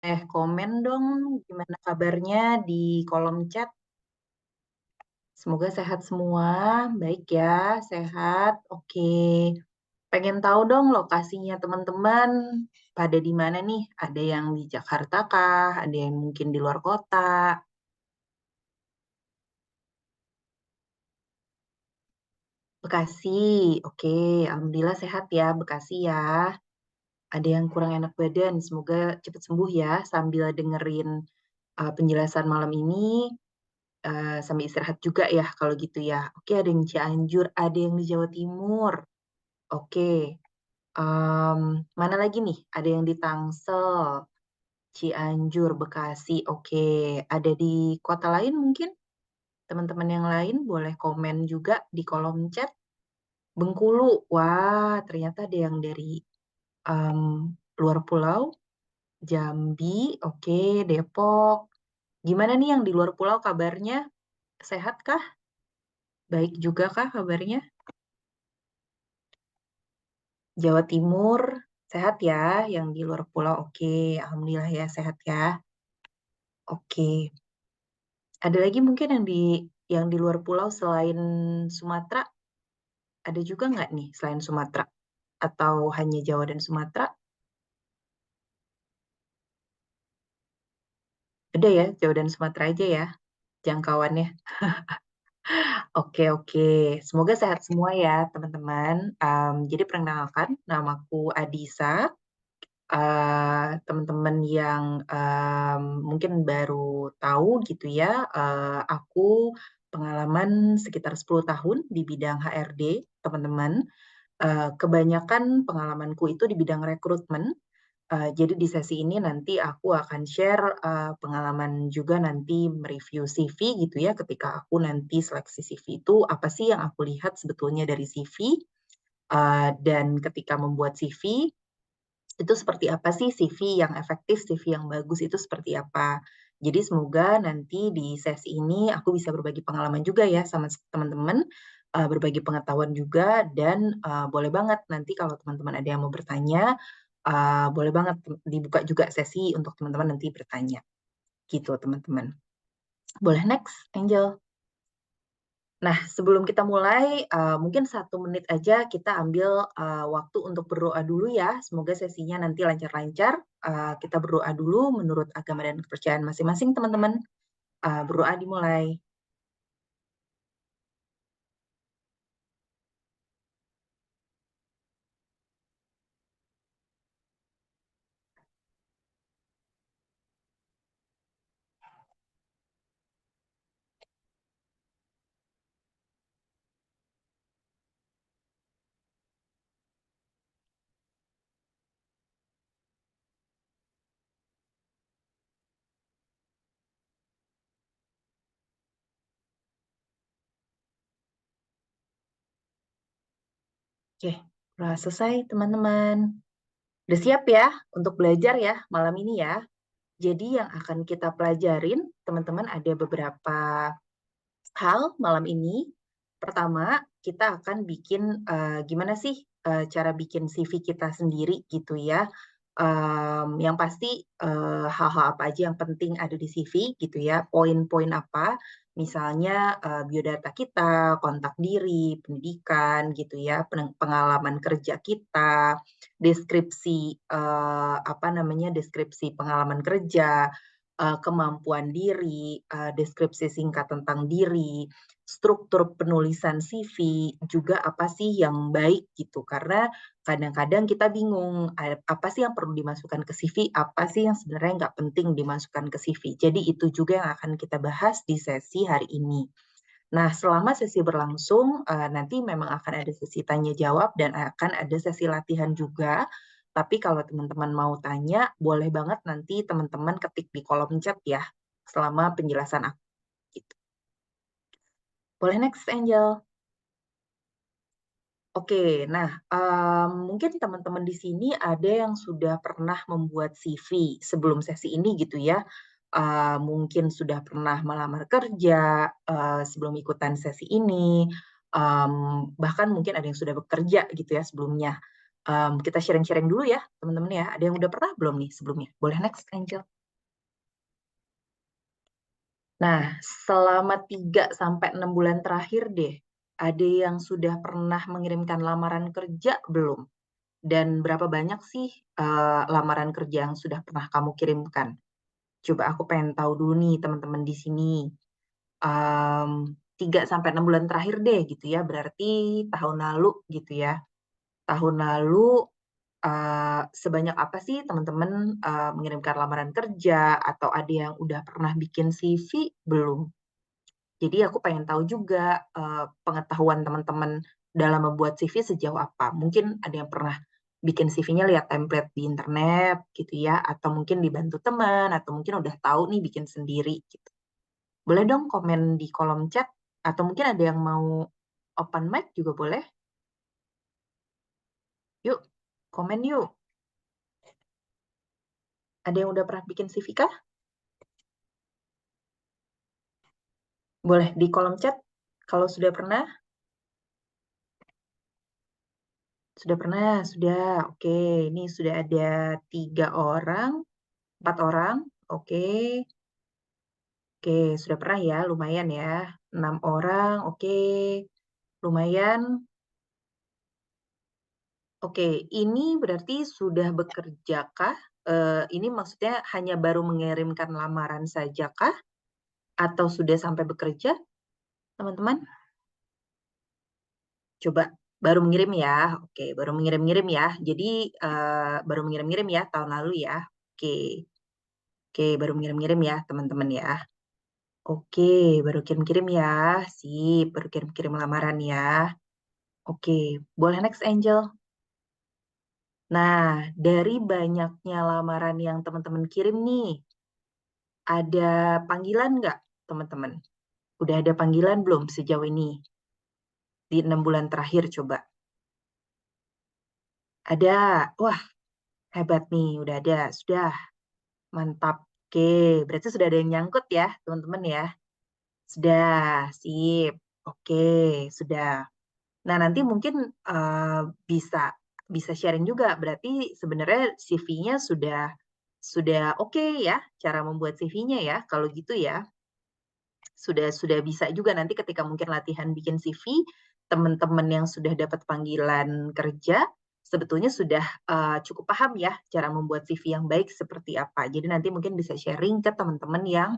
Komen dong gimana kabarnya di kolom chat. Semoga sehat semua, baik ya, sehat. Oke, pengen tahu dong lokasinya teman-teman pada di mana nih? Ada yang di Jakarta kah? Ada yang mungkin di luar kota? Bekasi, oke. Alhamdulillah sehat ya, Bekasi ya. Ada yang kurang enak badan, semoga cepat sembuh ya sambil dengerin penjelasan malam ini. Sambil istirahat juga ya kalau gitu ya. Oke, ada yang Cianjur, ada yang di Jawa Timur. Oke, em, mana lagi nih? Ada yang di Tangsel, Cianjur, Bekasi. Oke, ada di kota lain mungkin? Teman-teman yang lain boleh komen juga di kolom chat. Bengkulu, wah ternyata ada yang dari em, luar pulau. Jambi, oke, Depok. Gimana nih yang di luar pulau kabarnya? Sehat kah? Baik juga kah kabarnya? Jawa Timur, sehat ya. Yang di luar pulau, oke. Alhamdulillah ya, sehat ya. Oke. Ada lagi mungkin yang di luar pulau selain Sumatera, ada juga nggak nih selain Sumatera? Atau hanya Jawa dan Sumatera? Ada ya, Jawa dan Sumatera aja ya jangkauannya. Oke, oke. Semoga sehat semua ya, teman-teman. Jadi perkenalkan, namaku Adisa. Teman-teman yang mungkin baru tahu gitu ya, aku pengalaman sekitar 10 tahun di bidang HRD, teman-teman. Kebanyakan pengalamanku itu di bidang rekrutmen. Jadi di sesi ini nanti aku akan share pengalaman juga nanti mereview CV gitu ya, ketika aku nanti seleksi CV itu apa sih yang aku lihat sebetulnya dari CV, dan ketika membuat CV itu seperti apa sih CV yang efektif, CV yang bagus itu seperti apa. Jadi semoga nanti di sesi ini aku bisa berbagi pengalaman juga ya sama teman-teman, berbagi pengetahuan juga, dan boleh banget nanti kalau teman-teman ada yang mau bertanya, boleh banget dibuka juga sesi untuk teman-teman nanti bertanya. Gitu teman-teman. Boleh next, Angel. Nah, sebelum kita mulai, mungkin 1 menit aja kita ambil waktu untuk berdoa dulu ya. Semoga sesinya nanti lancar-lancar. Kita berdoa dulu menurut agama dan kepercayaan masing-masing, teman-teman. Berdoa dimulai. Oke, udah selesai, teman-teman. Udah siap ya untuk belajar ya malam ini ya. Jadi yang akan kita pelajarin, teman-teman, ada beberapa hal malam ini. Pertama, kita akan bikin gimana sih cara bikin CV kita sendiri gitu ya. Yang pasti hal-hal apa aja yang penting ada di CV gitu ya. Poin-poin apa, misalnya biodata kita, kontak diri, pendidikan gitu ya, pengalaman kerja kita, deskripsi apa namanya, deskripsi pengalaman kerja, kemampuan diri, deskripsi singkat tentang diri, struktur penulisan CV, juga apa sih yang baik gitu. Karena kadang-kadang kita bingung, apa sih yang perlu dimasukkan ke CV, apa sih yang sebenarnya nggak penting dimasukkan ke CV. Jadi itu juga yang akan kita bahas di sesi hari ini. Nah, selama sesi berlangsung, nanti memang akan ada sesi tanya jawab dan akan ada sesi latihan juga. Tapi kalau teman-teman mau tanya, boleh banget nanti teman-teman ketik di kolom chat ya, selama penjelasan aku gitu. Boleh next, Angel. Oke, nah mungkin teman-teman di sini ada yang sudah pernah membuat CV sebelum sesi ini gitu ya. Mungkin sudah pernah melamar kerja sebelum ikutan sesi ini, bahkan mungkin ada yang sudah bekerja gitu ya sebelumnya. Kita sharing-sharing dulu ya, teman-teman ya. Ada yang udah pernah belum nih sebelumnya? Boleh next, Angel. Nah, selama 3 sampai 6 bulan terakhir deh, ada yang sudah pernah mengirimkan lamaran kerja belum? Dan berapa banyak sih lamaran kerja yang sudah pernah kamu kirimkan? Coba aku pengen tahu dulu nih teman-teman di sini. 3 sampai 6 bulan terakhir deh gitu ya, berarti tahun lalu gitu ya. Tahun lalu sebanyak apa sih teman-teman mengirimkan lamaran kerja atau ada yang udah pernah bikin CV belum? Jadi aku pengen tahu juga pengetahuan teman-teman dalam membuat CV sejauh apa. Mungkin ada yang pernah bikin CV-nya lihat template di internet gitu ya, atau mungkin dibantu teman, atau mungkin udah tahu nih bikin sendiri gitu. Boleh dong komen di kolom chat, atau mungkin ada yang mau open mic juga boleh. Yuk, komen yuk. Ada yang udah pernah bikin CV kah? Boleh di kolom chat kalau sudah pernah. Sudah pernah, sudah. Oke, ini sudah ada 3 orang, 4 orang. Oke, oke, sudah pernah ya, lumayan ya. 6 orang, oke, lumayan. Oke, ini berarti sudah bekerjakah? Ini maksudnya hanya baru mengirimkan lamaran saja kah? Atau sudah sampai bekerja, teman-teman? Coba baru mengirim ya. Oke, baru mengirim-ngirim ya. Jadi baru mengirim-ngirim ya tahun lalu ya. Oke. Oke, baru ngirim-ngirim ya, teman-teman ya. Oke, baru kirim-kirim ya. Sip, baru kirim-kirim lamaran ya. Oke, boleh next, Angel. Nah, dari banyaknya lamaran yang teman-teman kirim nih, ada panggilan nggak, teman-teman? Udah ada panggilan belum sejauh ini? Di 6 bulan terakhir, coba. Ada. Wah, hebat nih, udah ada. Sudah, mantap. Oke, berarti sudah ada yang nyangkut ya, teman-teman ya. Sudah, sip. Oke, sudah. Nah, nanti mungkin bisa bisa sharing juga. Berarti sebenarnya CV-nya sudah oke ya, cara membuat CV-nya ya. Kalau gitu ya, sudah bisa juga nanti ketika mungkin latihan bikin CV, teman-teman yang sudah dapat panggilan kerja sebetulnya sudah cukup paham ya cara membuat CV yang baik seperti apa. Jadi nanti mungkin bisa sharing ke teman-teman yang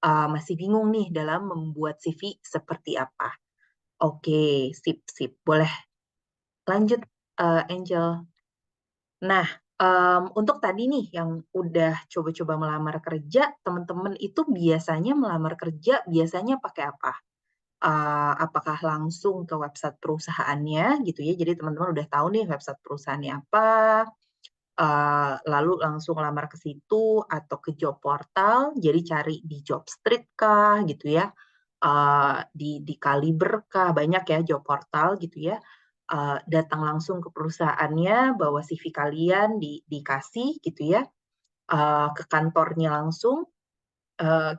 masih bingung nih dalam membuat CV seperti apa. Oke, sip, sip. Boleh lanjut, Angel. Nah, untuk tadi nih yang udah coba-coba melamar kerja, teman-teman itu biasanya melamar kerja biasanya pakai apa? Apakah langsung ke website perusahaannya gitu ya? Jadi teman-teman udah tahu nih website perusahaannya apa, lalu langsung lamar ke situ atau ke job portal, jadi cari di Jobstreet kah gitu ya, di Kaliber kah, banyak ya job portal gitu ya. Datang langsung ke perusahaannya, bawa CV kalian dikasih gitu ya, ke kantornya langsung,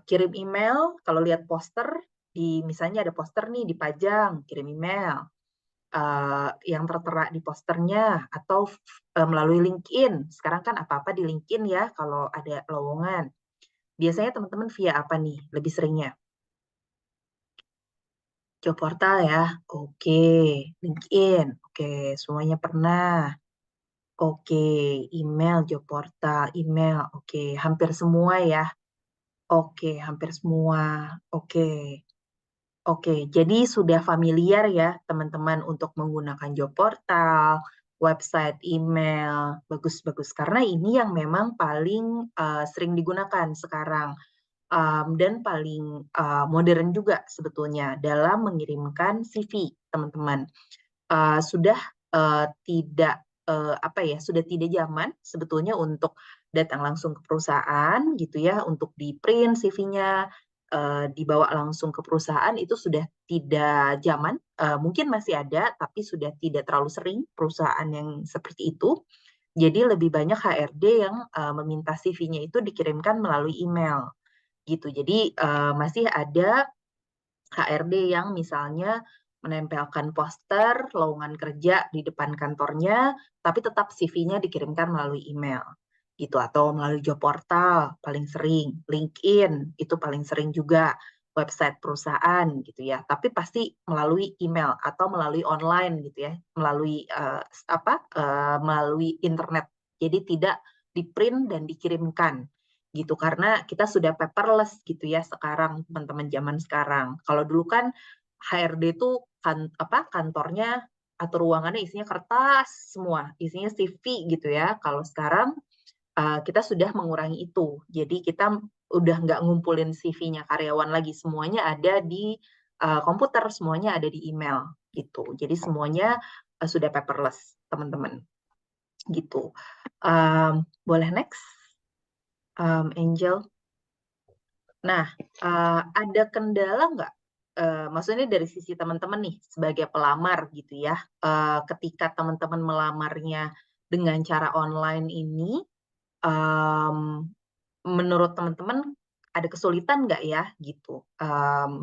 kirim email, kalau lihat poster, misalnya ada poster nih dipajang, kirim email yang tertera di posternya atau melalui LinkedIn. Sekarang kan apa-apa di LinkedIn ya kalau ada lowongan. Biasanya teman-teman via apa nih lebih seringnya? Job portal ya. Oke, LinkedIn. Oke, semuanya pernah. Oke, email, job portal, email. Oke, hampir semua ya. Oke, hampir semua. Oke. Oke, jadi sudah familiar ya teman-teman untuk menggunakan job portal, website, email, bagus-bagus. Karena ini yang memang paling sering digunakan sekarang dan paling modern juga sebetulnya dalam mengirimkan CV teman-teman. Sudah tidak apa ya, sudah tidak zaman sebetulnya untuk datang langsung ke perusahaan gitu ya, untuk di print CV-nya, dibawa langsung ke perusahaan itu sudah tidak zaman. Mungkin masih ada, tapi sudah tidak terlalu sering perusahaan yang seperti itu. Jadi lebih banyak HRD yang meminta CV-nya itu dikirimkan melalui email gitu. Jadi masih ada HRD yang misalnya menempelkan poster lowongan kerja di depan kantornya, tapi tetap CV-nya dikirimkan melalui email gitu, atau melalui job portal paling sering, LinkedIn itu paling sering juga, website perusahaan gitu ya, tapi pasti melalui email atau melalui online gitu ya, melalui internet. Jadi tidak di-print dan dikirimkan gitu, karena kita sudah paperless gitu ya sekarang, teman-teman zaman sekarang. Kalau dulu kan HRD itu kantornya atau ruangannya isinya kertas semua, isinya CV gitu ya. Kalau sekarang kita sudah mengurangi itu. Jadi kita udah nggak ngumpulin CV-nya karyawan lagi, semuanya ada di komputer, semuanya ada di email gitu. Jadi semuanya sudah paperless, teman-teman. Gitu. Boleh next, Angel. Nah, ada kendala nggak? Maksudnya dari sisi teman-teman nih, sebagai pelamar gitu ya, ketika teman-teman melamarnya dengan cara online ini, menurut teman-teman ada kesulitan nggak ya gitu?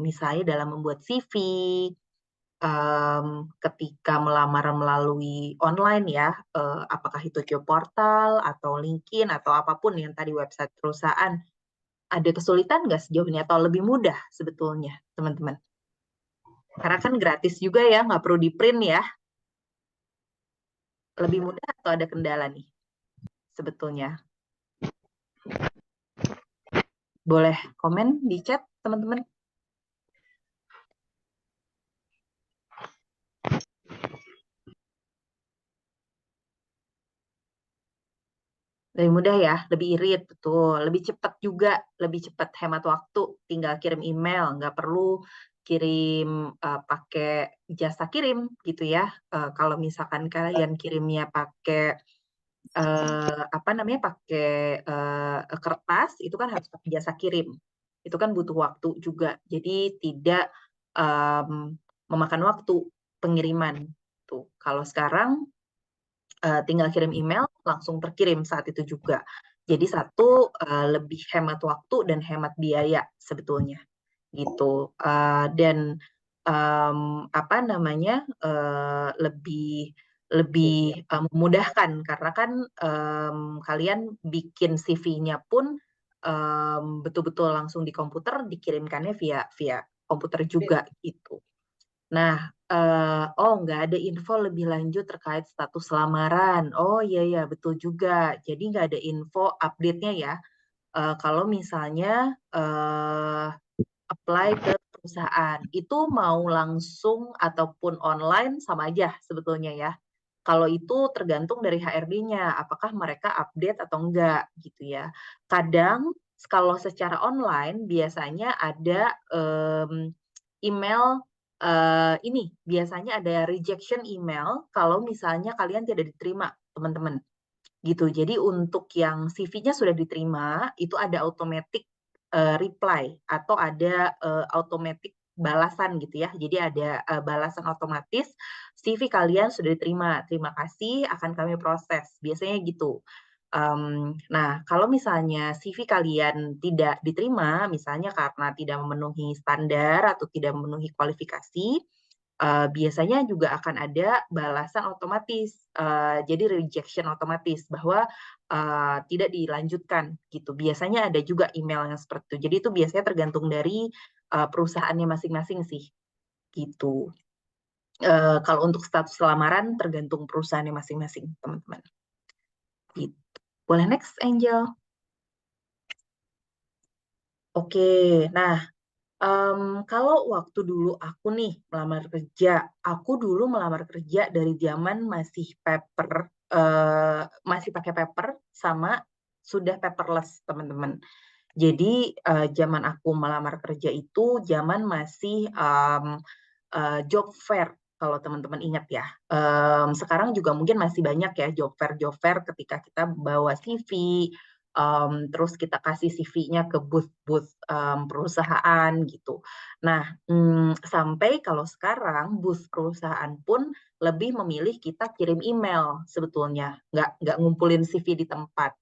Misalnya dalam membuat CV, ketika melamar melalui online ya, apakah itu job portal atau LinkedIn atau apapun yang tadi website perusahaan, ada kesulitan nggak sejauh ini atau lebih mudah sebetulnya teman-teman? Karena kan gratis juga ya, nggak perlu di-print ya. Lebih mudah atau ada kendala nih sebetulnya? Boleh komen di chat teman-teman. Lebih mudah ya, lebih irit, betul. Lebih cepat juga, lebih cepat hemat waktu. Tinggal kirim email, nggak perlu kirim pakai jasa kirim gitu ya. Kalau misalkan kalian kirimnya pakai pakai kertas, itu kan harus pakai jasa kirim. Itu kan butuh waktu juga. Jadi tidak memakan waktu pengiriman. Tuh, kalau sekarang tinggal kirim email langsung terkirim saat itu juga. Jadi satu lebih hemat waktu dan hemat biaya sebetulnya gitu. Dan lebih lebih memudahkan karena kan kalian bikin CV-nya pun betul-betul langsung di komputer, dikirimkannya via via komputer juga gitu. Nah, nggak ada info lebih lanjut terkait status lamaran. Oh iya ya, betul juga. Jadi nggak ada info update-nya ya. Kalau misalnya apply ke perusahaan, itu mau langsung ataupun online sama aja sebetulnya ya. Kalau itu tergantung dari HRD-nya, apakah mereka update atau enggak gitu ya. Kadang kalau secara online biasanya ada email ini biasanya ada rejection email kalau misalnya kalian tidak diterima, teman-teman. Gitu. Jadi untuk yang CV-nya sudah diterima, itu ada automatic reply atau ada automatic balasan gitu ya. Jadi ada balasan otomatis, CV kalian sudah diterima. Terima kasih, akan kami proses. Biasanya gitu. Nah, kalau misalnya CV kalian tidak diterima, misalnya karena tidak memenuhi standar atau tidak memenuhi kualifikasi, biasanya juga akan ada balasan otomatis, jadi rejection otomatis bahwa tidak dilanjutkan gitu. Biasanya ada juga email yang seperti itu. Jadi itu biasanya tergantung dari perusahaannya masing-masing sih, gitu. Kalau untuk status lamaran tergantung perusahaannya masing-masing, teman-teman. Gitu. Boleh next, Angel? Oke, nah kalau waktu dulu aku nih melamar kerja, aku dulu melamar kerja dari zaman masih paper, masih pakai paper sama sudah paperless, teman-teman. Jadi zaman aku melamar kerja itu zaman masih job fair, kalau teman-teman ingat ya. Sekarang juga mungkin masih banyak ya job fair ketika kita bawa CV, terus kita kasih CV-nya ke booth-booth perusahaan gitu. Nah, sampai kalau sekarang booth perusahaan pun lebih memilih kita kirim email sebetulnya, nggak ngumpulin CV di tempat,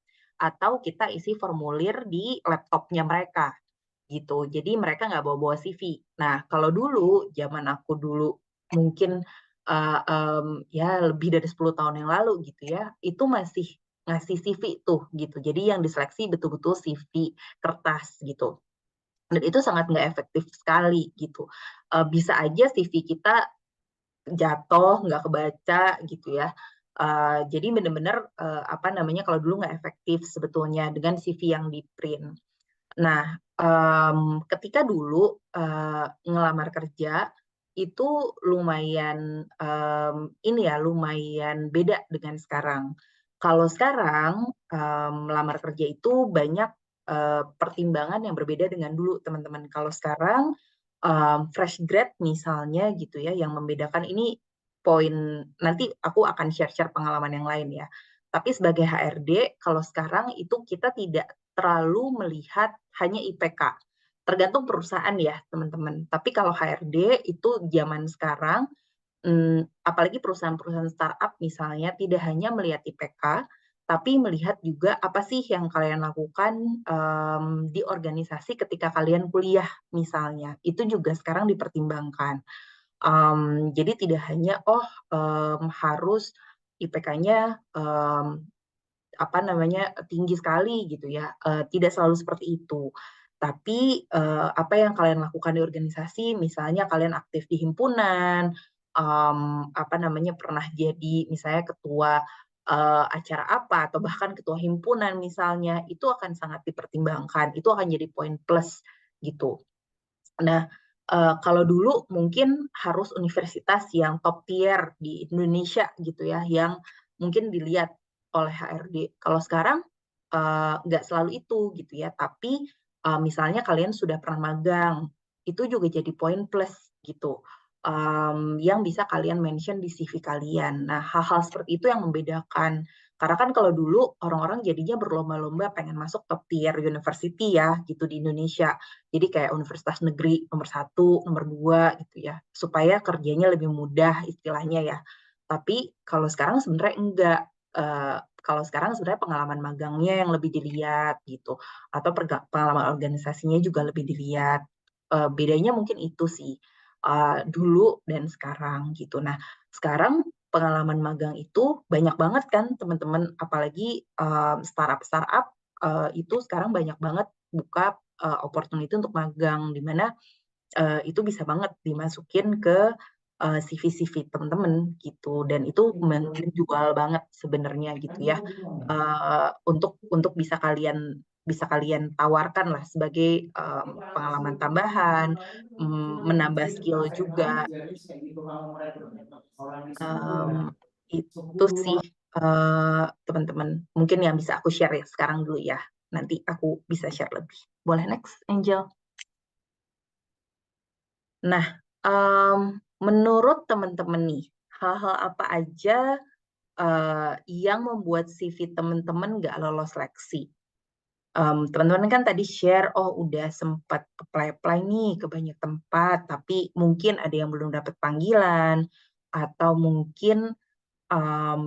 atau kita isi formulir di laptopnya mereka gitu. Jadi mereka nggak bawa-bawa CV. Nah, kalau dulu, zaman aku dulu mungkin ya lebih dari 10 tahun yang lalu gitu ya, itu masih ngasih CV tuh gitu. Jadi yang diseleksi betul-betul CV kertas gitu. Dan itu sangat nggak efektif sekali gitu. Bisa aja CV kita jatuh, nggak kebaca gitu ya. Jadi benar-benar apa namanya kalau dulu nggak efektif sebetulnya dengan CV yang di print. Nah, ketika dulu ngelamar kerja itu lumayan ini ya lumayan beda dengan sekarang. Kalau sekarang melamar kerja itu banyak pertimbangan yang berbeda dengan dulu teman-teman. Kalau sekarang fresh grad misalnya gitu ya, yang membedakan ini poin nanti aku akan share-share pengalaman yang lain ya. Tapi sebagai HRD, kalau sekarang itu kita tidak terlalu melihat hanya IPK. Tergantung perusahaan ya, teman-teman. Tapi kalau HRD itu zaman sekarang, apalagi perusahaan-perusahaan startup misalnya, tidak hanya melihat IPK, tapi melihat juga apa sih yang kalian lakukan di organisasi ketika kalian kuliah misalnya. Itu juga sekarang dipertimbangkan. Jadi tidak hanya, harus IPK-nya apa namanya tinggi sekali gitu ya, tidak selalu seperti itu. Tapi apa yang kalian lakukan di organisasi, misalnya kalian aktif di himpunan, apa namanya pernah jadi misalnya ketua acara apa atau bahkan ketua himpunan misalnya, itu akan sangat dipertimbangkan, itu akan jadi poin plus gitu. Nah, kalau dulu mungkin harus universitas yang top tier di Indonesia gitu ya, yang mungkin dilihat oleh HRD. Kalau sekarang nggak selalu itu gitu ya, tapi misalnya kalian sudah pernah magang, itu juga jadi poin plus gitu, yang bisa kalian mention di CV kalian. Nah, hal-hal seperti itu yang membedakan. Karena kan kalau dulu orang-orang jadinya berlomba-lomba pengen masuk top tier university ya gitu di Indonesia. Jadi kayak universitas negeri nomor satu, nomor dua gitu ya, supaya kerjanya lebih mudah istilahnya ya. Tapi kalau sekarang sebenarnya enggak. Kalau sekarang sebenarnya pengalaman magangnya yang lebih dilihat gitu, atau pengalaman organisasinya juga lebih dilihat. Bedanya mungkin itu sih dulu dan sekarang gitu. Nah, sekarang pengalaman magang itu banyak banget kan teman-teman, apalagi startup-startup itu sekarang banyak banget buka opportunity untuk magang, di mana itu bisa banget dimasukin ke CV-CV teman-teman gitu, dan itu menjual banget sebenarnya gitu ya, untuk bisa kalian tawarkan lah sebagai pengalaman tambahan, menambah skill juga. Em, itu sih teman-teman mungkin yang bisa aku share ya sekarang dulu ya. Nanti aku bisa share lebih. Boleh next, Angel? Nah, menurut teman-teman nih, hal-hal apa aja yang membuat CV teman-teman nggak lolos seleksi? Teman-teman kan tadi share, oh udah sempat apply-apply nih ke banyak tempat, tapi mungkin ada yang belum dapat panggilan, atau mungkin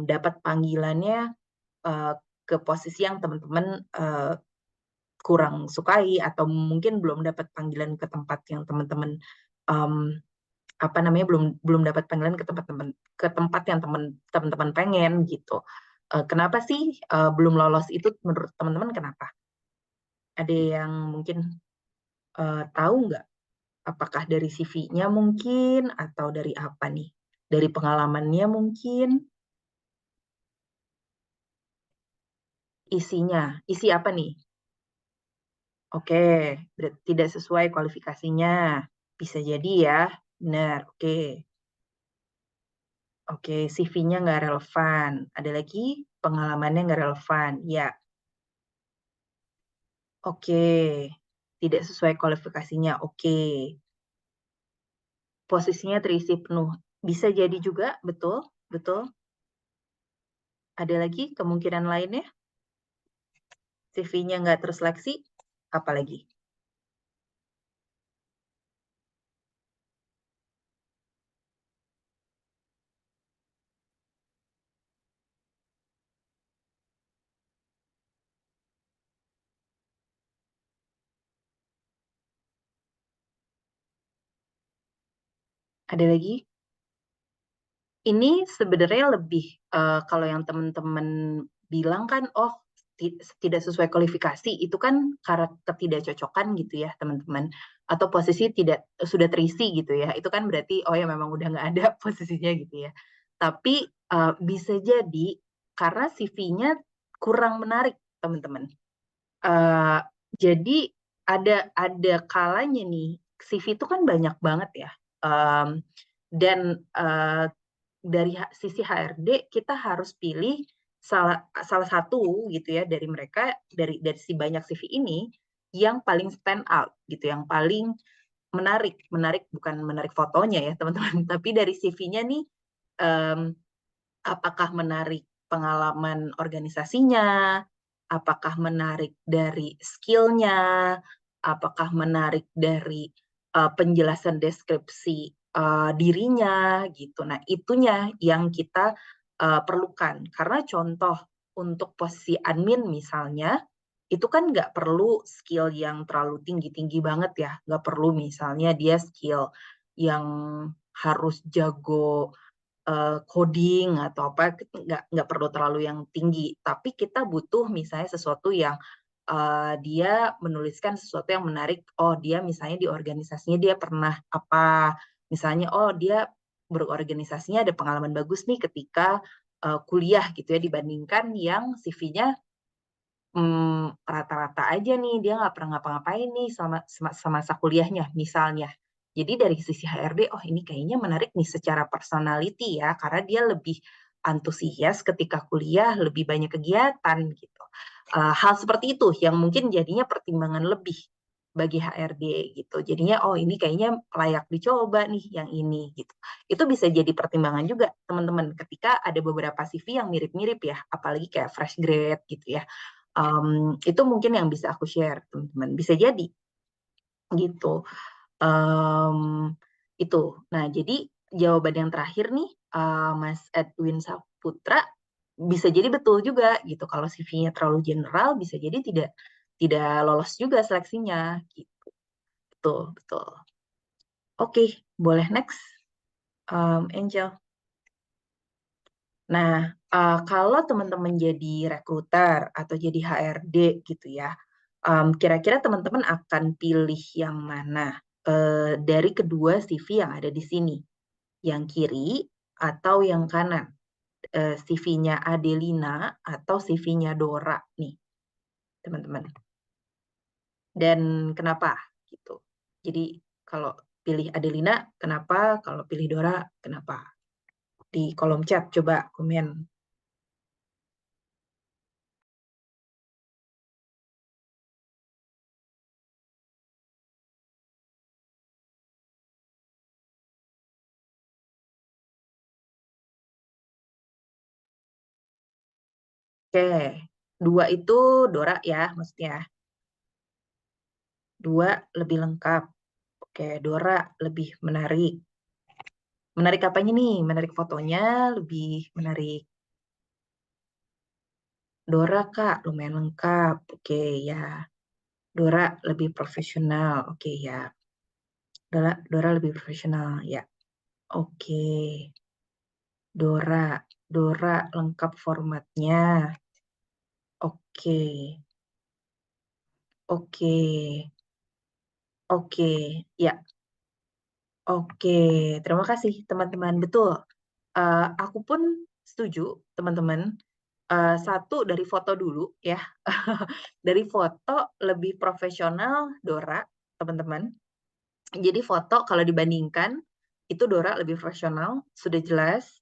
dapat panggilannya eh, ke posisi yang teman-teman kurang sukai, atau mungkin belum dapat panggilan ke tempat yang teman-teman em, apa namanya belum belum dapat panggilan ke tempat yang teman-teman pengen gitu. Kenapa sih belum lolos itu menurut teman-teman kenapa? Ada yang mungkin tahu nggak? Apakah dari CV-nya mungkin atau dari apa nih? Dari pengalamannya mungkin? Isinya, isi apa nih? Oke, tidak sesuai kualifikasinya. Bisa jadi ya, benar. Oke, oke, CV-nya nggak relevan. Ada lagi pengalamannya nggak relevan. Ya, oke. Tidak sesuai kualifikasinya. Oke. Posisinya terisi penuh. Bisa jadi juga, betul, betul. Ada lagi kemungkinan lainnya? CV-nya nggak terseleksi, apalagi? Ada lagi? Ini sebenarnya lebih kalau yang teman-teman bilang kan, oh tidak sesuai kualifikasi, itu kan karena ketidakcocokan gitu ya teman-teman, atau posisi tidak sudah terisi gitu ya, itu kan berarti oh ya memang udah nggak ada posisinya gitu ya. Tapi bisa jadi karena CV-nya kurang menarik teman-teman. Eh, jadi ada kalanya nih CV itu kan banyak banget ya. Em, dan dari sisi HRD kita harus pilih salah satu gitu ya dari mereka dari si banyak CV ini yang paling stand out gitu, yang paling menarik. Menarik bukan menarik fotonya ya teman-teman, tapi dari CV-nya nih em, apakah menarik pengalaman organisasinya, apakah menarik dari skillnya, apakah menarik dari penjelasan deskripsi dirinya gitu. Nah, itunya yang kita perlukan. Karena contoh untuk posisi admin misalnya, itu kan nggak perlu skill yang terlalu tinggi-tinggi banget ya. Nggak perlu misalnya dia skill yang harus jago coding atau apa, nggak perlu terlalu yang tinggi, tapi kita butuh misalnya sesuatu yang dia menuliskan sesuatu yang menarik. Oh, dia misalnya di organisasinya dia pernah apa, misalnya oh dia berorganisasinya ada pengalaman bagus nih ketika kuliah gitu ya, dibandingkan yang CV-nya rata-rata aja nih, dia nggak pernah ngapa-ngapain nih semasa kuliahnya misalnya. Jadi dari sisi HRD, oh ini kayaknya menarik nih secara personality ya, karena dia lebih antusias ketika kuliah, lebih banyak kegiatan gitu. Hal seperti itu yang mungkin jadinya pertimbangan lebih bagi HRD gitu. Jadinya oh ini kayaknya layak dicoba nih yang ini gitu. Itu bisa jadi pertimbangan juga teman-teman ketika ada beberapa CV yang mirip-mirip ya, apalagi kayak fresh grade gitu ya. Itu mungkin yang bisa aku share teman-teman, bisa jadi gitu. um, itu. Nah, jadi jawaban yang terakhir nih, Mas Edwin Saputra, bisa jadi betul juga gitu. Kalau CV-nya terlalu general, bisa jadi tidak lolos juga seleksinya gitu. Betul, betul. Oke, boleh next, Angel. Nah, kalau teman-teman jadi rekruter atau jadi HRD gitu ya, kira-kira teman-teman akan pilih yang mana dari kedua CV yang ada di sini? Yang kiri atau yang kanan? CV-nya Adelina atau CV-nya Dora nih, teman-teman. Dan kenapa gitu? Jadi kalau pilih Adelina, kenapa? Kalau pilih Dora, kenapa? Di kolom chat coba komen. Oke, dua itu Dora ya, maksudnya. Dua lebih lengkap. Oke, Dora lebih menarik. Menarik apanya nih? Menarik fotonya, lebih menarik. Dora, Kak, lumayan lengkap. Oke, ya. Dora lebih profesional. Oke, ya. Dora lebih profesional, ya. Oke. Dora. Dora lengkap formatnya. Oke. Oke. Oke. Ya, oke. Terima kasih, teman-teman. Betul. Aku pun setuju, teman-teman. Satu dari foto dulu ya. Dari foto lebih profesional Dora, teman-teman. Jadi foto kalau dibandingkan itu Dora lebih profesional, sudah jelas.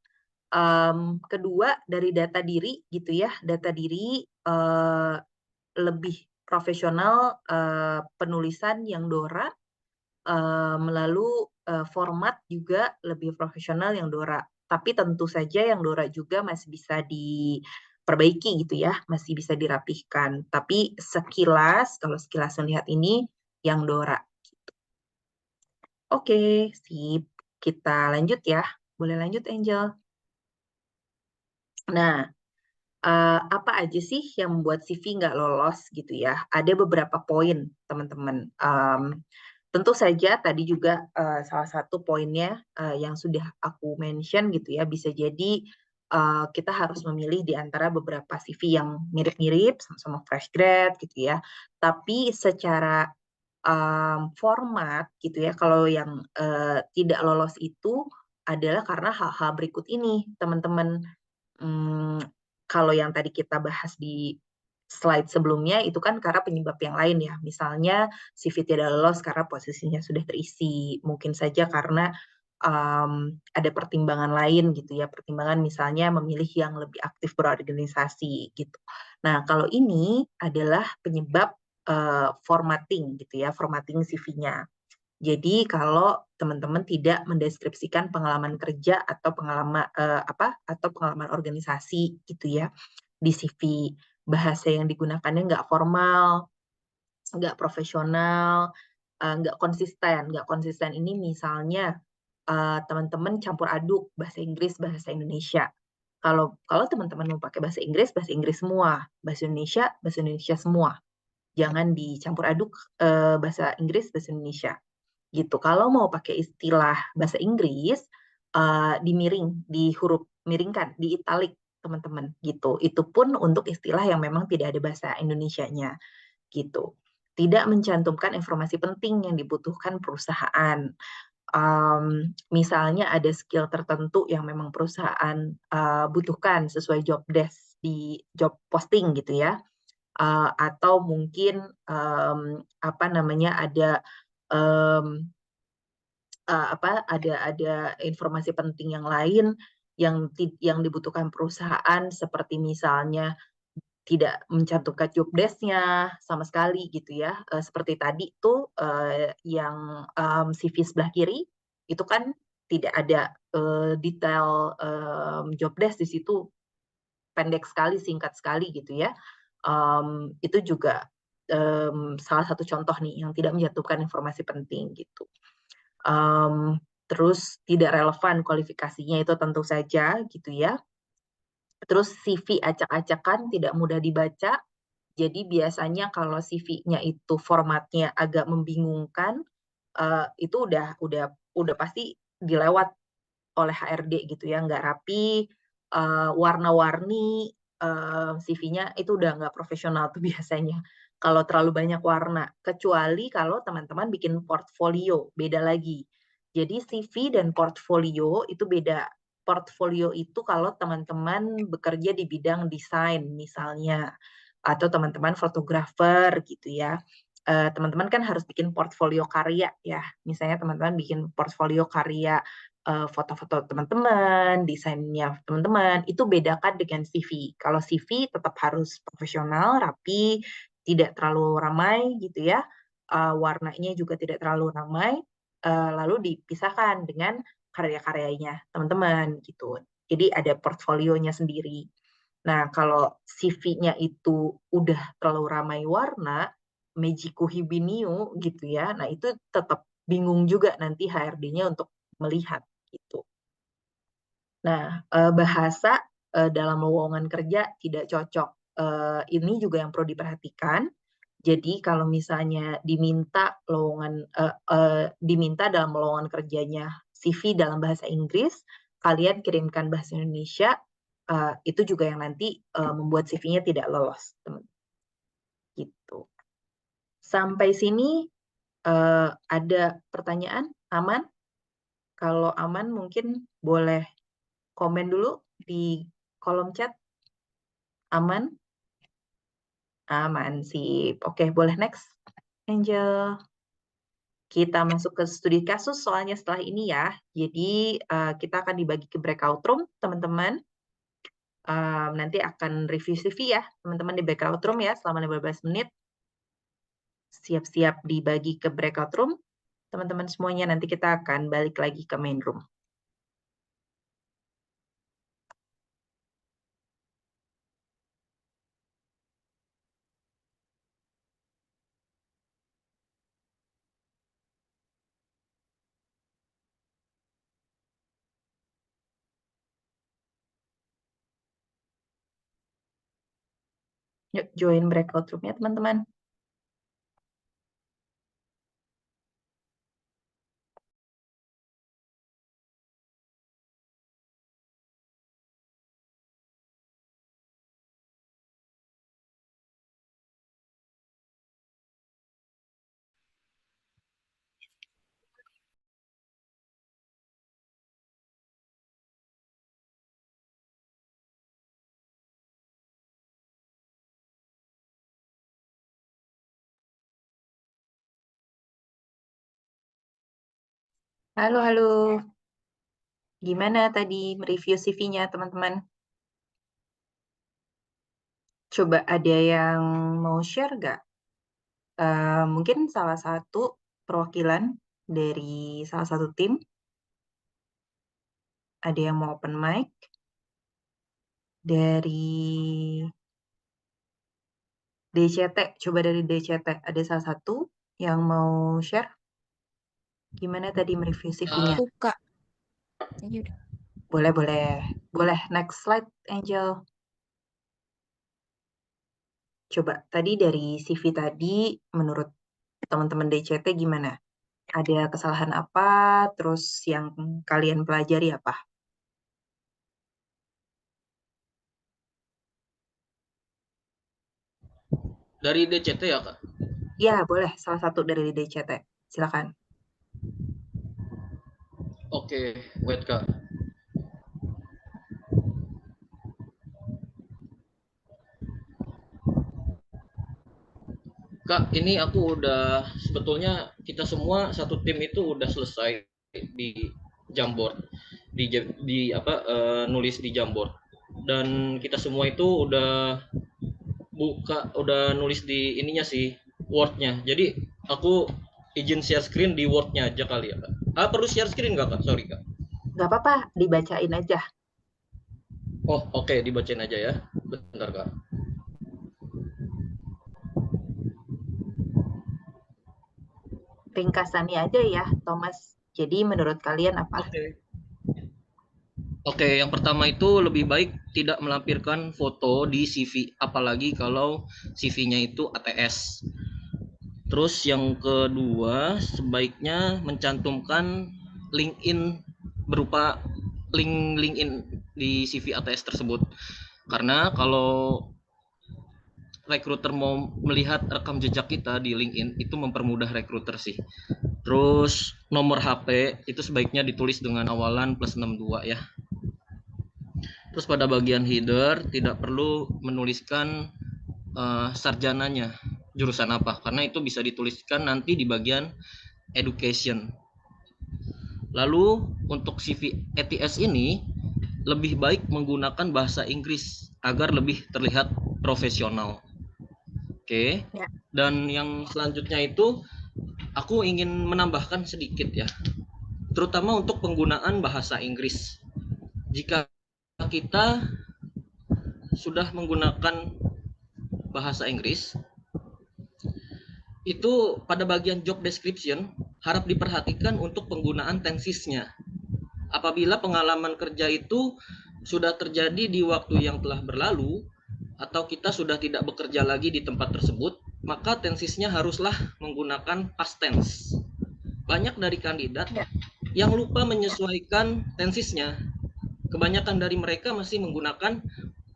Kedua dari data diri gitu ya, data diri lebih profesional, penulisan yang Dora, melalui format juga lebih profesional yang Dora. Tapi tentu saja yang Dora juga masih bisa diperbaiki gitu ya, masih bisa dirapihkan. Tapi sekilas, kalau sekilas melihat ini, yang Dora. Oke, sip. Kita lanjut ya. Boleh lanjut, Angel. Nah, apa aja sih yang membuat CV nggak lolos gitu ya? Ada beberapa poin, teman-teman. tentu saja tadi juga salah satu poinnya yang sudah aku mention gitu ya, bisa jadi kita harus memilih di antara beberapa CV yang mirip-mirip, sama-sama fresh grad gitu ya. Tapi secara format gitu ya, kalau yang tidak lolos itu adalah karena hal-hal berikut ini, teman-teman. Kalau yang tadi kita bahas di slide sebelumnya itu kan karena penyebab yang lain ya. Misalnya CV tidak lolos karena posisinya sudah terisi. Mungkin saja karena ada pertimbangan lain gitu ya. Pertimbangan misalnya memilih yang lebih aktif berorganisasi gitu. Nah, kalau ini adalah penyebab formatting gitu ya, formatting CV-nya. Jadi kalau teman-teman tidak mendeskripsikan pengalaman kerja atau pengalaman organisasi gitu ya di CV, bahasa yang digunakannya nggak formal, nggak profesional, nggak konsisten. Nggak konsisten ini misalnya teman-teman campur aduk bahasa Inggris, bahasa Indonesia. Kalau teman-teman mau pakai bahasa Inggris semua, bahasa Indonesia semua. Jangan dicampur aduk bahasa Inggris, bahasa Indonesia gitu. Kalau mau pakai istilah bahasa Inggris, dimiring, di huruf miringkan, di italik teman-teman gitu. Itu pun untuk istilah yang memang tidak ada bahasa Indonesianya gitu. Tidak mencantumkan informasi penting yang dibutuhkan perusahaan. Misalnya ada skill tertentu yang memang perusahaan butuhkan sesuai job desk di job posting gitu ya. Atau mungkin apa namanya ada um, ada informasi penting yang lain yang dibutuhkan perusahaan seperti misalnya tidak mencantumkan job desk-nya sama sekali gitu ya. Seperti tadi tuh yang CV sebelah kiri itu kan tidak ada detail job desk di situ, pendek sekali, singkat sekali gitu ya. Itu juga salah satu contoh nih yang tidak mencantumkan informasi penting gitu. Terus tidak relevan kualifikasinya itu tentu saja gitu ya. Terus CV acak-acakan tidak mudah dibaca. Jadi biasanya kalau CV-nya itu formatnya agak membingungkan, itu udah pasti dilewat oleh HRD gitu ya, nggak rapi, warna-warni, CV-nya itu udah nggak profesional tuh biasanya. Kalau terlalu banyak warna, kecuali kalau teman-teman bikin portfolio, beda lagi. Jadi CV dan portfolio itu beda. Portfolio itu kalau teman-teman bekerja di bidang desain misalnya, atau teman-teman fotografer gitu ya. Teman-teman kan harus bikin portfolio karya ya. Misalnya teman-teman bikin portfolio karya foto-foto teman-teman, desainnya teman-teman, itu bedakan dengan CV. Kalau CV tetap harus profesional, rapi, tidak terlalu ramai gitu ya, warnanya juga tidak terlalu ramai, lalu dipisahkan dengan karya-karyanya teman-teman gitu. Jadi ada portfolionya sendiri. Nah, kalau CV-nya itu udah terlalu ramai warna, Mejiku Hibiniu gitu ya, nah itu tetap bingung juga nanti HRD-nya untuk melihat gitu. Nah, bahasa dalam lowongan kerja tidak cocok. Ini juga yang perlu diperhatikan. Jadi kalau misalnya diminta dalam lowongan kerjanya CV dalam bahasa Inggris, kalian kirimkan bahasa Indonesia, itu juga yang nanti membuat CV-nya tidak lolos, teman. Gitu. Sampai sini ada pertanyaan? Aman? Kalau aman mungkin boleh komen dulu di kolom chat. Aman? Aman, sip. Oke, boleh next, Angel. Kita masuk ke studi kasus soalnya setelah ini ya. Jadi kita akan dibagi ke breakout room, teman-teman. Nanti akan review CV ya, teman-teman di breakout room ya, selama 15 menit. Siap-siap dibagi ke breakout room. Teman-teman semuanya, nanti kita akan balik lagi ke main room. Yuk, join breakout room ya, teman-teman. Halo, halo. Gimana tadi mereview CV-nya, teman-teman? Coba ada yang mau share nggak? Mungkin salah satu perwakilan dari salah satu tim, ada yang mau open mic dari DCT. Coba dari DCT, ada salah satu yang mau share? Gimana tadi mereview CV-nya? Aku Kak. Ya udah. Boleh, boleh. Boleh, next slide, Angel. Coba, tadi dari CV tadi, menurut teman-teman DCT gimana? Ada kesalahan apa? Terus yang kalian pelajari apa? Dari DCT ya Kak? Ya, boleh. Salah satu dari DCT. Silakan. Oke, wait Kak. Kak, ini aku udah sebetulnya kita semua satu tim itu udah selesai di Jamboard, di apa nulis di Jamboard. Dan kita semua itu udah nulis di ininya sih, Word-nya. Jadi aku izin share screen di Word-nya aja kali ya Kak. Perlu share screen nggak Kak? Sorry Kak. Nggak apa-apa, dibacain aja. Oh oke, dibacain aja ya. Bentar Kak. Ringkasannya aja ya, Thomas. Jadi menurut kalian apa? Oke. Oke, yang pertama itu lebih baik tidak melampirkan foto di CV, apalagi kalau CV-nya itu ATS. Terus yang kedua, sebaiknya mencantumkan LinkedIn berupa link LinkedIn di CV ATS tersebut. Karena kalau rekruter mau melihat rekam jejak kita di LinkedIn itu mempermudah rekruter sih. Terus nomor HP itu sebaiknya ditulis dengan awalan +62 ya. Terus pada bagian header tidak perlu menuliskan sarjananya, jurusan apa, karena itu bisa dituliskan nanti di bagian education. Lalu untuk CV ETS ini lebih baik menggunakan bahasa Inggris agar lebih terlihat profesional. Oke. Ya. Dan yang selanjutnya itu aku ingin menambahkan sedikit ya, terutama untuk penggunaan bahasa Inggris. Jika kita sudah menggunakan bahasa Inggris, itu pada bagian job description harap diperhatikan untuk penggunaan tensisnya. Apabila pengalaman kerja itu sudah terjadi di waktu yang telah berlalu atau kita sudah tidak bekerja lagi di tempat tersebut, maka tensisnya haruslah menggunakan past tense. Banyak dari kandidat Ya. yang lupa menyesuaikan tensisnya. Kebanyakan dari mereka masih menggunakan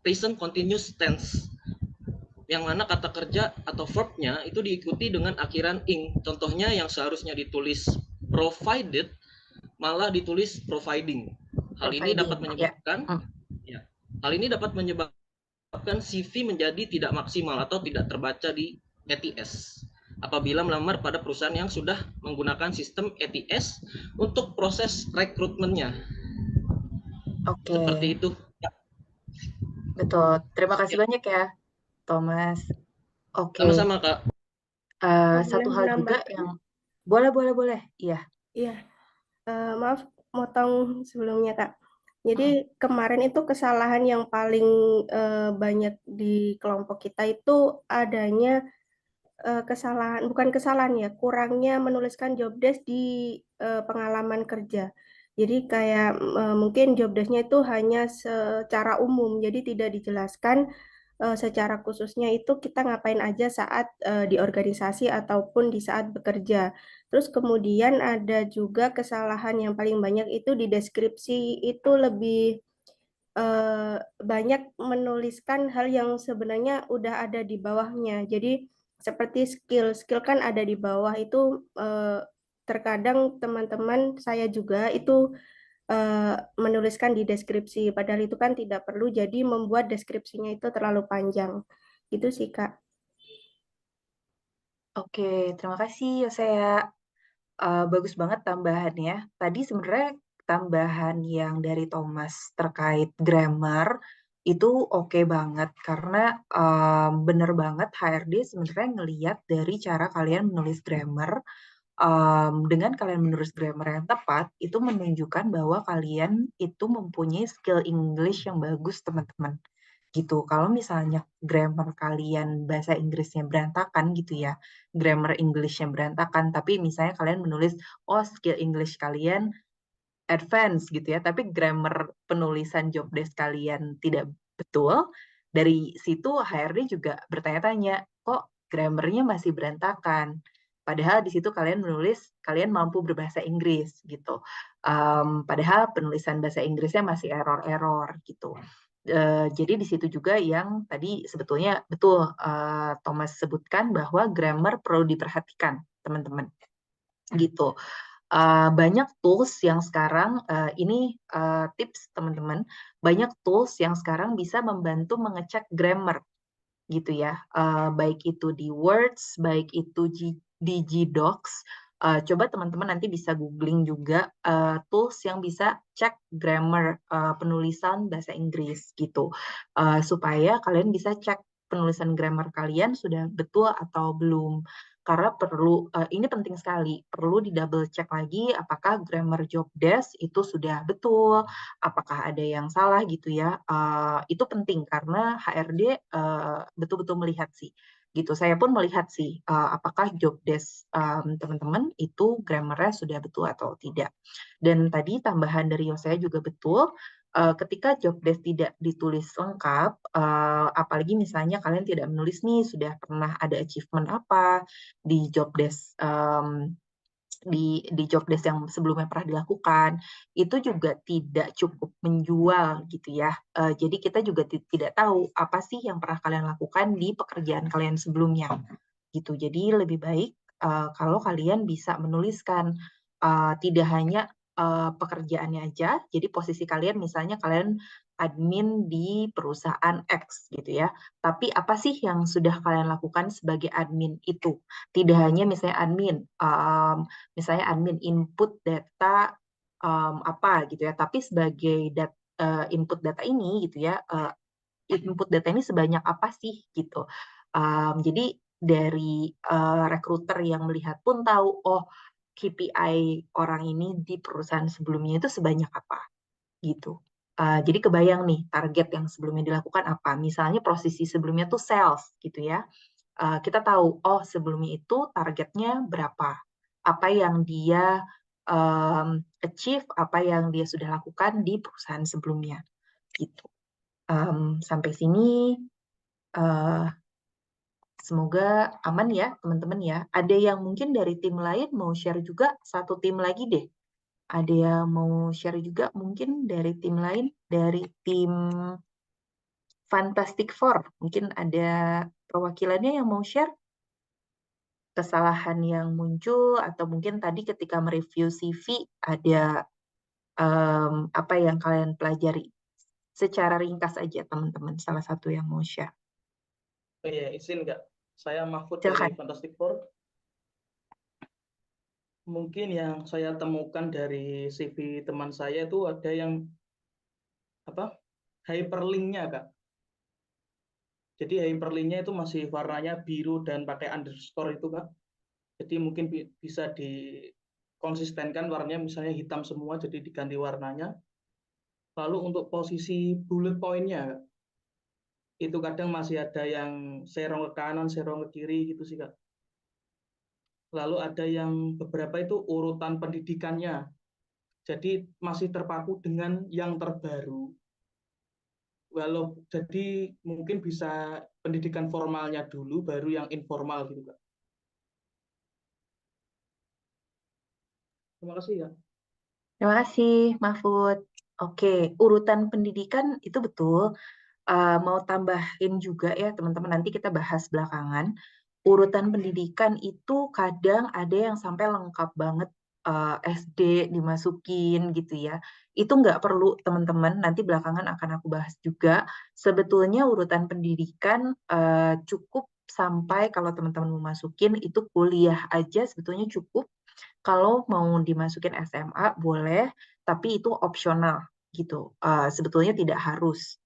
present continuous tense, yang mana kata kerja atau verbnya itu diikuti dengan akhiran ing. Contohnya yang seharusnya ditulis provided malah ditulis providing. Hal ini dapat Providing. Ya. menyebabkan Hmm. ya, hal ini dapat menyebabkan CV menjadi tidak maksimal atau tidak terbaca di ETS apabila melamar pada perusahaan yang sudah menggunakan sistem ETS untuk proses rekrutmennya. Oke, Seperti itu. betul. Terima kasih Ya, banyak ya, Thomas. Oke, sama-sama Kak. satu Boleh hal juga menambahkan? yang boleh, boleh, boleh. Iya. Iya, maaf motong sebelumnya Kak. Jadi Hmm. kemarin itu kesalahan yang paling banyak di kelompok kita itu adanya kesalahan, bukan kesalahan ya, kurangnya menuliskan job desk di pengalaman kerja. Jadi kayak mungkin job desk-nya itu hanya secara umum, jadi tidak dijelaskan secara khususnya itu kita ngapain aja saat di organisasi ataupun di saat bekerja. Terus kemudian ada juga kesalahan yang paling banyak itu di deskripsi itu lebih banyak menuliskan hal yang sebenarnya udah ada di bawahnya. Jadi seperti skill kan ada di bawah itu terkadang teman-teman saya juga itu menuliskan di deskripsi, padahal itu kan tidak perlu, jadi membuat deskripsinya itu terlalu panjang. Itu sih, Kak. Oke, terima kasih Yosea. Bagus banget tambahannya. Tadi sebenarnya tambahan yang dari Thomas terkait grammar itu oke banget karena bener banget HRD sebenarnya ngeliat dari cara kalian menulis grammar. Dengan kalian menulis grammar yang tepat, itu menunjukkan bahwa kalian itu mempunyai skill English yang bagus, teman-teman. Gitu. Kalau misalnya grammar kalian bahasa Inggrisnya berantakan gitu ya, grammar Englishnya berantakan, tapi misalnya kalian menulis, oh skill English kalian advance gitu ya, tapi grammar penulisan job desk kalian tidak betul, dari situ HRD juga bertanya-tanya, kok grammarnya masih berantakan? Padahal di situ kalian menulis, kalian mampu berbahasa Inggris gitu. Padahal penulisan bahasa Inggrisnya masih error-error gitu. Jadi di situ juga yang tadi sebetulnya betul Thomas sebutkan bahwa grammar perlu diperhatikan, teman-teman. Gitu. Banyak tools yang sekarang, ini tips teman-teman, banyak tools yang sekarang bisa membantu mengecek grammar gitu ya, baik itu di Words, baik itu di Gdocs. Coba teman-teman nanti bisa googling juga tools yang bisa cek grammar penulisan bahasa Inggris gitu, supaya kalian bisa cek penulisan grammar kalian sudah betul atau belum. Karena perlu, ini penting sekali, perlu di double check lagi apakah grammar job desk itu sudah betul, apakah ada yang salah gitu ya. Itu penting karena HRD betul-betul melihat sih gitu. Saya pun melihat sih apakah job desk teman-teman itu grammarnya sudah betul atau tidak. Dan tadi tambahan dari Yosea juga betul. Ketika job desk tidak ditulis lengkap, apalagi misalnya kalian tidak menulis nih sudah pernah ada achievement apa di job desk di job desk yang sebelumnya pernah dilakukan, itu juga tidak cukup menjual gitu ya. Jadi kita juga tidak tahu apa sih yang pernah kalian lakukan di pekerjaan kalian sebelumnya gitu. Jadi lebih baik kalau kalian bisa menuliskan tidak hanya pekerjaannya aja, jadi posisi kalian misalnya kalian admin di perusahaan X gitu ya, tapi apa sih yang sudah kalian lakukan sebagai admin itu? Tidak hanya misalnya admin, misalnya admin input data apa gitu ya, tapi sebagai input data ini gitu ya, input data ini sebanyak apa sih gitu. Jadi dari recruiter yang melihat pun tahu, oh KPI orang ini di perusahaan sebelumnya itu sebanyak apa gitu. Jadi kebayang nih target yang sebelumnya dilakukan apa. Misalnya posisi sebelumnya tuh sales gitu ya. Kita tahu, oh sebelumnya itu targetnya berapa. Apa yang dia achieve, apa yang dia sudah lakukan di perusahaan sebelumnya gitu. Sampai sini semoga aman ya teman-teman ya. Ada yang mungkin dari tim lain mau share juga, satu tim lagi deh. Ada yang mau share juga mungkin dari tim lain, dari tim Fantastic Four. Mungkin ada perwakilannya yang mau share kesalahan yang muncul atau mungkin tadi ketika mereview CV ada apa yang kalian pelajari. Secara ringkas aja teman-teman, salah satu yang mau share. Oh iya, izin nggak? Saya Mahfud Silakan. dari Fantastic Four. Mungkin yang saya temukan dari CV teman saya itu ada yang apa? Hyperlink-nya, Kak. Jadi hyperlink-nya itu masih warnanya biru dan pakai underscore itu, Kak. Jadi mungkin bisa dikonsistenkan warnanya misalnya hitam semua jadi diganti warnanya. Lalu untuk posisi bullet point-nya, Kak, itu kadang masih ada yang serong ke kanan, serong ke kiri gitu sih, Kak. Lalu ada yang beberapa itu urutan pendidikannya. Jadi masih terpaku dengan yang terbaru. Jadi mungkin bisa pendidikan formalnya dulu, baru yang informal gitu, Kak. Terima kasih ya. Terima kasih, Mahfud. Oke, urutan pendidikan itu betul. Mau tambahin juga ya, teman-teman, nanti kita bahas belakangan. Urutan pendidikan itu kadang ada yang sampai lengkap banget SD dimasukin gitu ya. Itu nggak perlu, teman-teman. Nanti belakangan akan aku bahas juga. Sebetulnya urutan pendidikan cukup sampai kalau teman-teman mau masukin itu kuliah aja sebetulnya cukup. Kalau mau dimasukin SMA boleh, tapi itu opsional gitu. Sebetulnya tidak harus.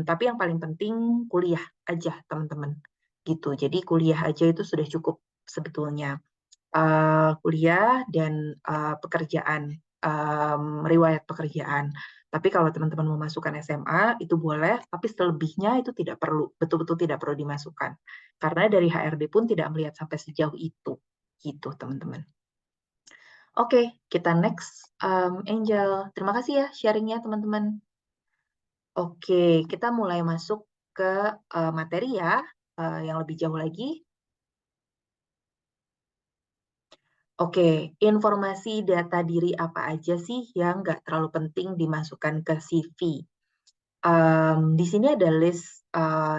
Tapi yang paling penting kuliah aja teman-teman gitu. Jadi kuliah aja itu sudah cukup sebetulnya. Kuliah dan pekerjaan, riwayat pekerjaan. Tapi kalau teman-teman mau masukkan SMA itu boleh, tapi selebihnya itu tidak perlu, betul-betul tidak perlu dimasukkan. Karena dari HRD pun tidak melihat sampai sejauh itu, gitu teman-teman. Oke, kita next, Angel. Terima kasih ya sharingnya teman-teman. Oke, kita mulai masuk ke materi ya, yang lebih jauh lagi. Oke, informasi data diri apa aja sih yang nggak terlalu penting dimasukkan ke CV? Di sini ada list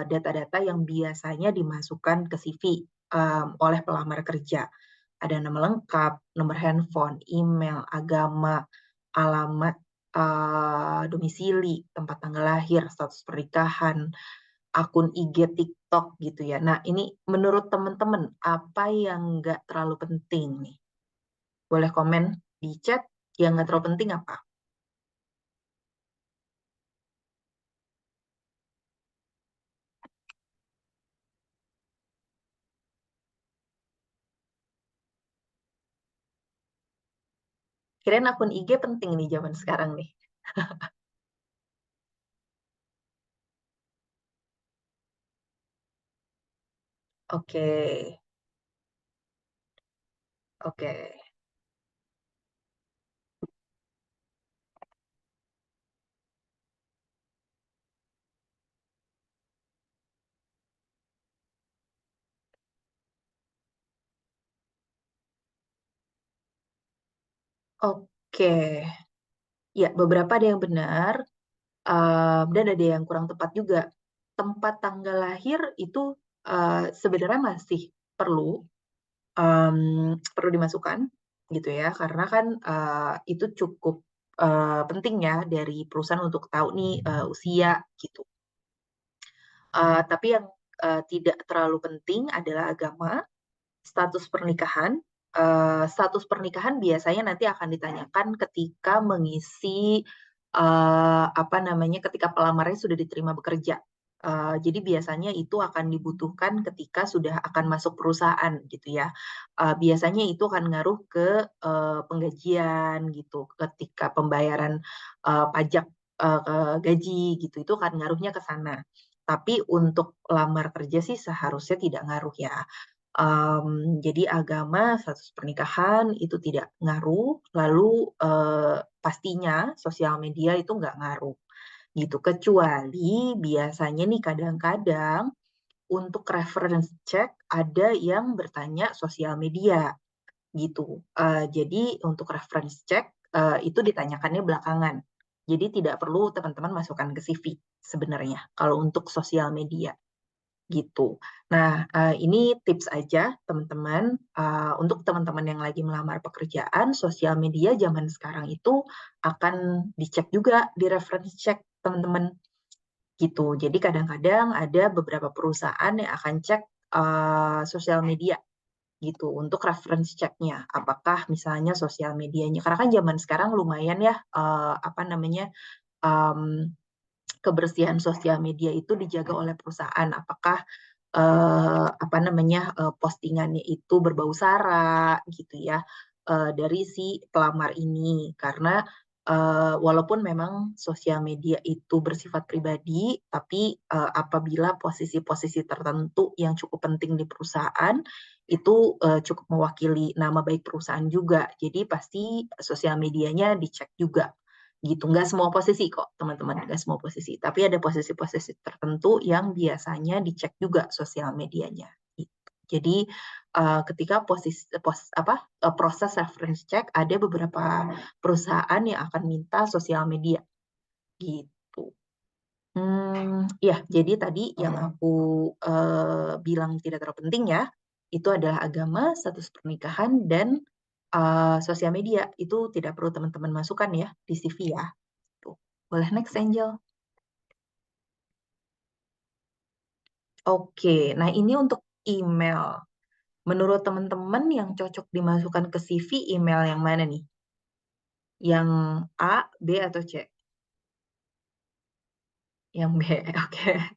data-data yang biasanya dimasukkan ke CV oleh pelamar kerja. Ada nama lengkap, nomor handphone, email, agama, alamat, domisili, tempat tanggal lahir, status pernikahan, akun IG, TikTok gitu ya. Nah, ini menurut teman-teman apa yang nggak terlalu penting nih? Boleh komen di chat, yang nggak terlalu penting apa? Kirain akun IG penting nih zaman sekarang nih. Oke, oke, oke. Ya, beberapa ada yang benar, dan ada yang kurang tepat juga. Tempat tanggal lahir itu sebenarnya masih perlu perlu dimasukkan gitu ya, karena kan itu cukup penting ya dari perusahaan untuk tahu nih usia gitu. Tapi yang tidak terlalu penting adalah agama, status pernikahan. Status pernikahan biasanya nanti akan ditanyakan ketika mengisi apa namanya, ketika pelamarnya sudah diterima bekerja. Jadi biasanya itu akan dibutuhkan ketika sudah akan masuk perusahaan gitu ya. Biasanya itu akan ngaruh ke penggajian gitu, ketika pembayaran pajak ke gaji gitu, itu akan ngaruhnya ke sana. Tapi untuk lamar kerja sih seharusnya tidak ngaruh ya. Jadi agama, status pernikahan itu tidak ngaruh, lalu pastinya sosial media itu nggak ngaruh gitu. Kecuali biasanya nih kadang-kadang untuk reference check ada yang bertanya sosial media gitu. Jadi untuk reference check itu ditanyakannya belakangan. Jadi tidak perlu teman-teman masukkan ke CV sebenarnya kalau untuk sosial media gitu. Nah, ini tips aja teman-teman untuk teman-teman yang lagi melamar pekerjaan, sosial media zaman sekarang itu akan dicek juga di reference check teman-teman gitu. Jadi kadang-kadang ada beberapa perusahaan yang akan cek sosial media gitu untuk reference checknya. Apakah misalnya sosial medianya, karena kan zaman sekarang lumayan ya apa namanya kebersihan sosial media itu dijaga oleh perusahaan. Apakah apa namanya postingannya itu berbau sara gitu ya dari si pelamar ini, karena walaupun memang sosial media itu bersifat pribadi, tapi apabila posisi-posisi tertentu yang cukup penting di perusahaan itu cukup mewakili nama baik perusahaan juga, jadi pasti sosial medianya dicek juga gitu. Nggak semua posisi kok teman-teman, nggak semua posisi, tapi ada posisi-posisi tertentu yang biasanya dicek juga sosial medianya gitu. Jadi ketika proses reference check ada beberapa perusahaan yang akan minta sosial media gitu. Ya, jadi tadi yang aku bilang tidak terlalu penting ya, itu adalah agama, status pernikahan, dan sosial media. Itu tidak perlu teman-teman masukkan ya di CV ya. Tuh. Boleh next, Angel. Oke, nah ini untuk email. Menurut teman-teman yang cocok dimasukkan ke CV email yang mana nih? Yang A, B, atau C? Yang B, oke.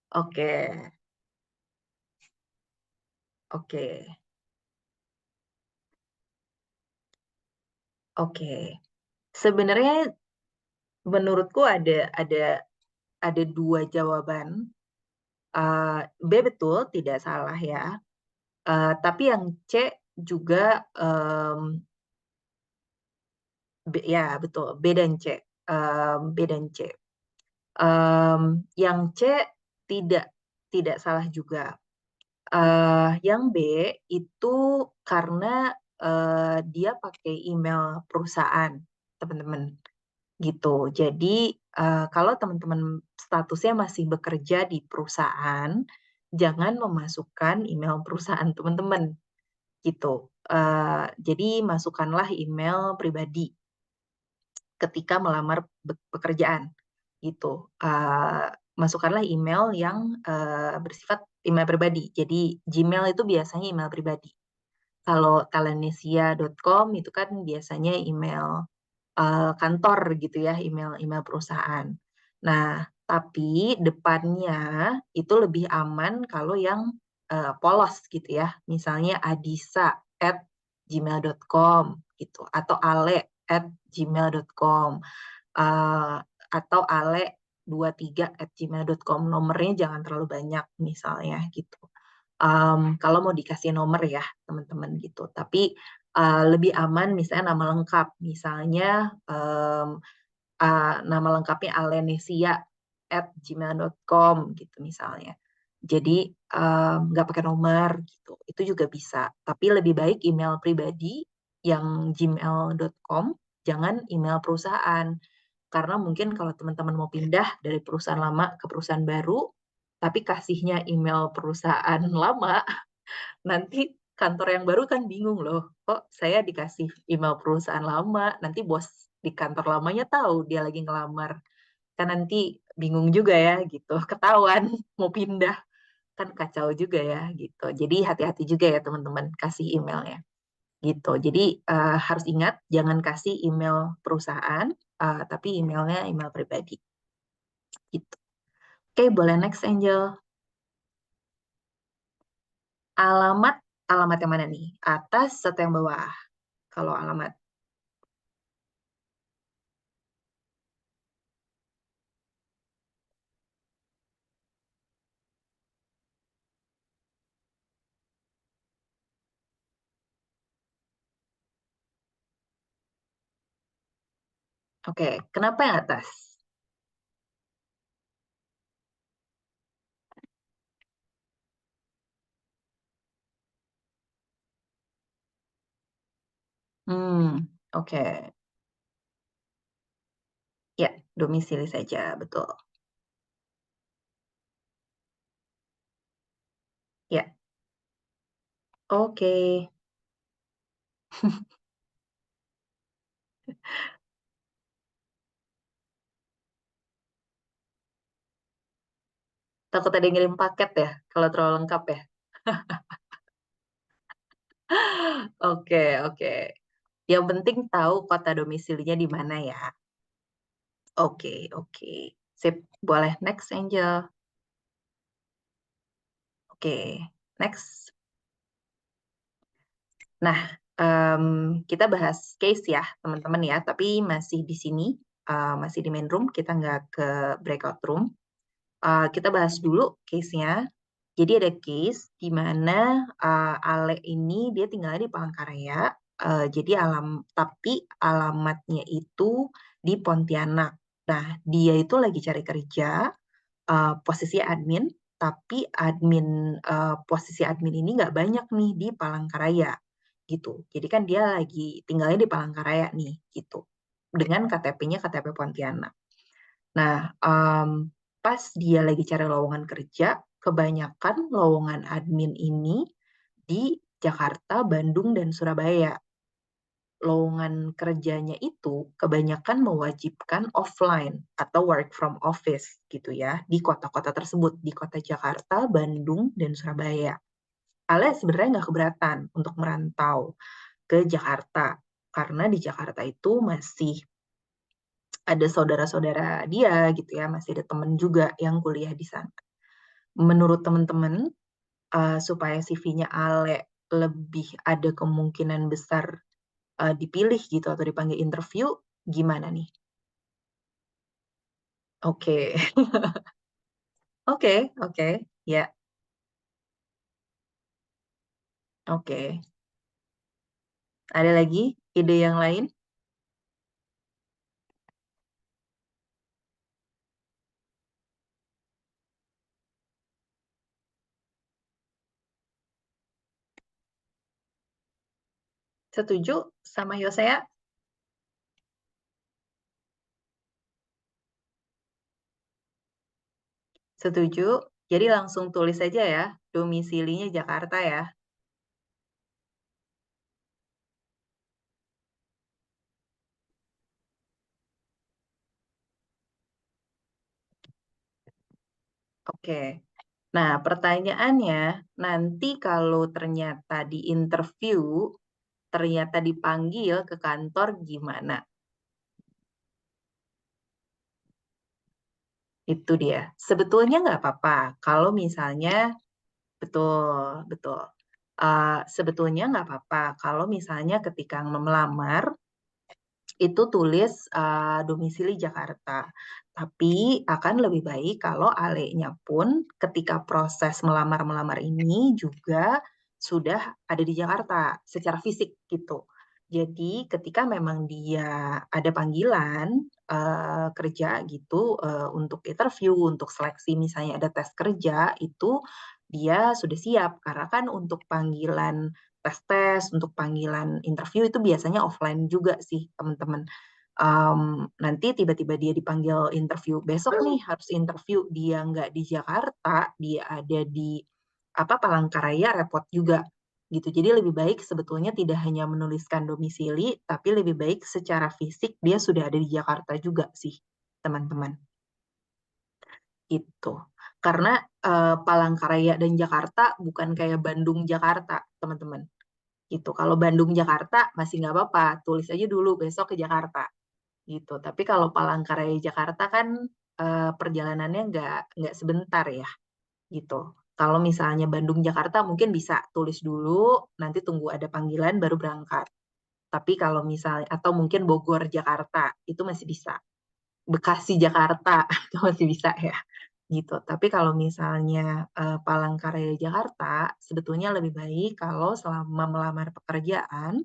Oke, oke, oke. Sebenarnya menurutku ada dua jawaban. B betul, tidak salah ya. Tapi yang C juga ya betul, B dan C. B dan C. Yang C tidak tidak salah juga. Yang B itu karena dia pakai email perusahaan, teman-teman, gitu. Jadi kalau teman-teman statusnya masih bekerja di perusahaan, jangan memasukkan email perusahaan teman-teman, gitu. Jadi masukkanlah email pribadi ketika melamar pekerjaan, gitu. Masukkanlah email yang bersifat email pribadi. Jadi Gmail itu biasanya email pribadi. Kalau talennesia.com itu kan biasanya email kantor gitu ya, email perusahaan. Nah, tapi depannya itu lebih aman kalau yang polos gitu ya. Misalnya adisa@gmail.com gitu, atau ale@gmail.com, atau ale23@gmail.com. Nomornya jangan terlalu banyak misalnya gitu. Kalau mau dikasih nomor ya teman-teman gitu. Tapi lebih aman misalnya nama lengkap, misalnya nama lengkapnya alenesia@gmail.com gitu misalnya. Jadi nggak pakai nomor gitu, itu juga bisa. Tapi lebih baik email pribadi yang gmail.com, jangan email perusahaan. Karena mungkin kalau teman-teman mau pindah dari perusahaan lama ke perusahaan baru, tapi kasihnya email perusahaan lama, nanti kantor yang baru kan bingung loh, kok saya dikasih email perusahaan lama, nanti bos di kantor lamanya tahu dia lagi ngelamar, kan nanti bingung juga ya gitu, ketahuan mau pindah, kan kacau juga ya gitu. Jadi hati-hati juga ya teman-teman kasih emailnya gitu. Jadi harus ingat jangan kasih email perusahaan, tapi emailnya email pribadi gitu. Oke, boleh next Angel. Alamat, alamat yang mana nih? Atas atau yang bawah? Kalau alamat. Oke, kenapa yang atas? Oke. Ya, domisili saja, betul. Ya, oke. Takut ada yang ngirim paket ya, kalau terlalu lengkap ya. Oke, oke. Yang penting tahu kota domisilinya di mana ya. Oke, oke. Sip, boleh next Angel. Oke, next. Nah, kita bahas case ya, teman-teman ya. Tapi masih di sini, masih di main room. Kita nggak ke breakout room. Kita bahas dulu case-nya. Jadi ada case di mana Ale ini dia tinggalnya di Palangkaraya. Jadi tapi alamatnya itu di Pontianak. Nah, dia itu lagi cari kerja, posisi admin, tapi posisi admin ini nggak banyak nih di Palangkaraya gitu. Jadi kan dia lagi tinggalnya di Palangkaraya nih gitu. Dengan KTP-nya KTP Pontianak. Nah, pas dia lagi cari lowongan kerja, kebanyakan lowongan admin ini di Jakarta, Bandung, dan Surabaya. Lowongan kerjanya itu kebanyakan mewajibkan offline atau work from office gitu ya, di kota-kota tersebut, di kota Jakarta, Bandung, dan Surabaya. Ale sebenarnya nggak keberatan untuk merantau ke Jakarta, karena di Jakarta itu masih ada saudara-saudara dia gitu ya, masih ada temen juga yang kuliah di sana. Menurut teman-teman, supaya CV-nya Ale lebih ada kemungkinan besar dipilih gitu atau dipanggil interview, gimana nih? Oke, oke, ya, oke. Ada lagi ide yang lain? Setuju sama Yosea? Setuju. Jadi langsung tulis aja ya, domisilinya Jakarta ya. Oke. Nah, pertanyaannya, nanti kalau ternyata di interview, ternyata dipanggil ke kantor gimana? Itu dia. Sebetulnya nggak apa-apa kalau misalnya, betul, betul. Sebetulnya nggak apa-apa kalau misalnya ketika melamar, itu tulis domisili Jakarta. Tapi akan lebih baik kalau alenya pun ketika proses melamar-melamar ini juga sudah ada di Jakarta secara fisik gitu. Jadi ketika memang dia ada panggilan kerja gitu untuk interview, untuk seleksi misalnya ada tes kerja itu dia sudah siap karena kan untuk panggilan tes-tes untuk panggilan interview itu biasanya offline juga sih teman-teman. Nanti tiba-tiba dia dipanggil interview besok nih harus interview dia nggak di Jakarta dia ada di Palangkaraya repot juga gitu. Jadi lebih baik sebetulnya tidak hanya menuliskan domisili tapi lebih baik secara fisik dia sudah ada di Jakarta juga sih teman-teman. Itu karena Palangkaraya dan Jakarta bukan kayak Bandung Jakarta teman-teman. Gitu. Kalau Bandung Jakarta masih nggak apa-apa, tulis aja dulu besok ke Jakarta. Gitu. Tapi kalau Palangkaraya Jakarta kan perjalanannya nggak sebentar ya. Gitu. Kalau misalnya Bandung Jakarta mungkin bisa tulis dulu, nanti tunggu ada panggilan baru berangkat. Tapi kalau misalnya atau mungkin Bogor Jakarta itu masih bisa. Bekasi Jakarta itu masih bisa ya gitu. Tapi kalau misalnya Palangkaraya Jakarta, sebetulnya lebih baik kalau selama melamar pekerjaan,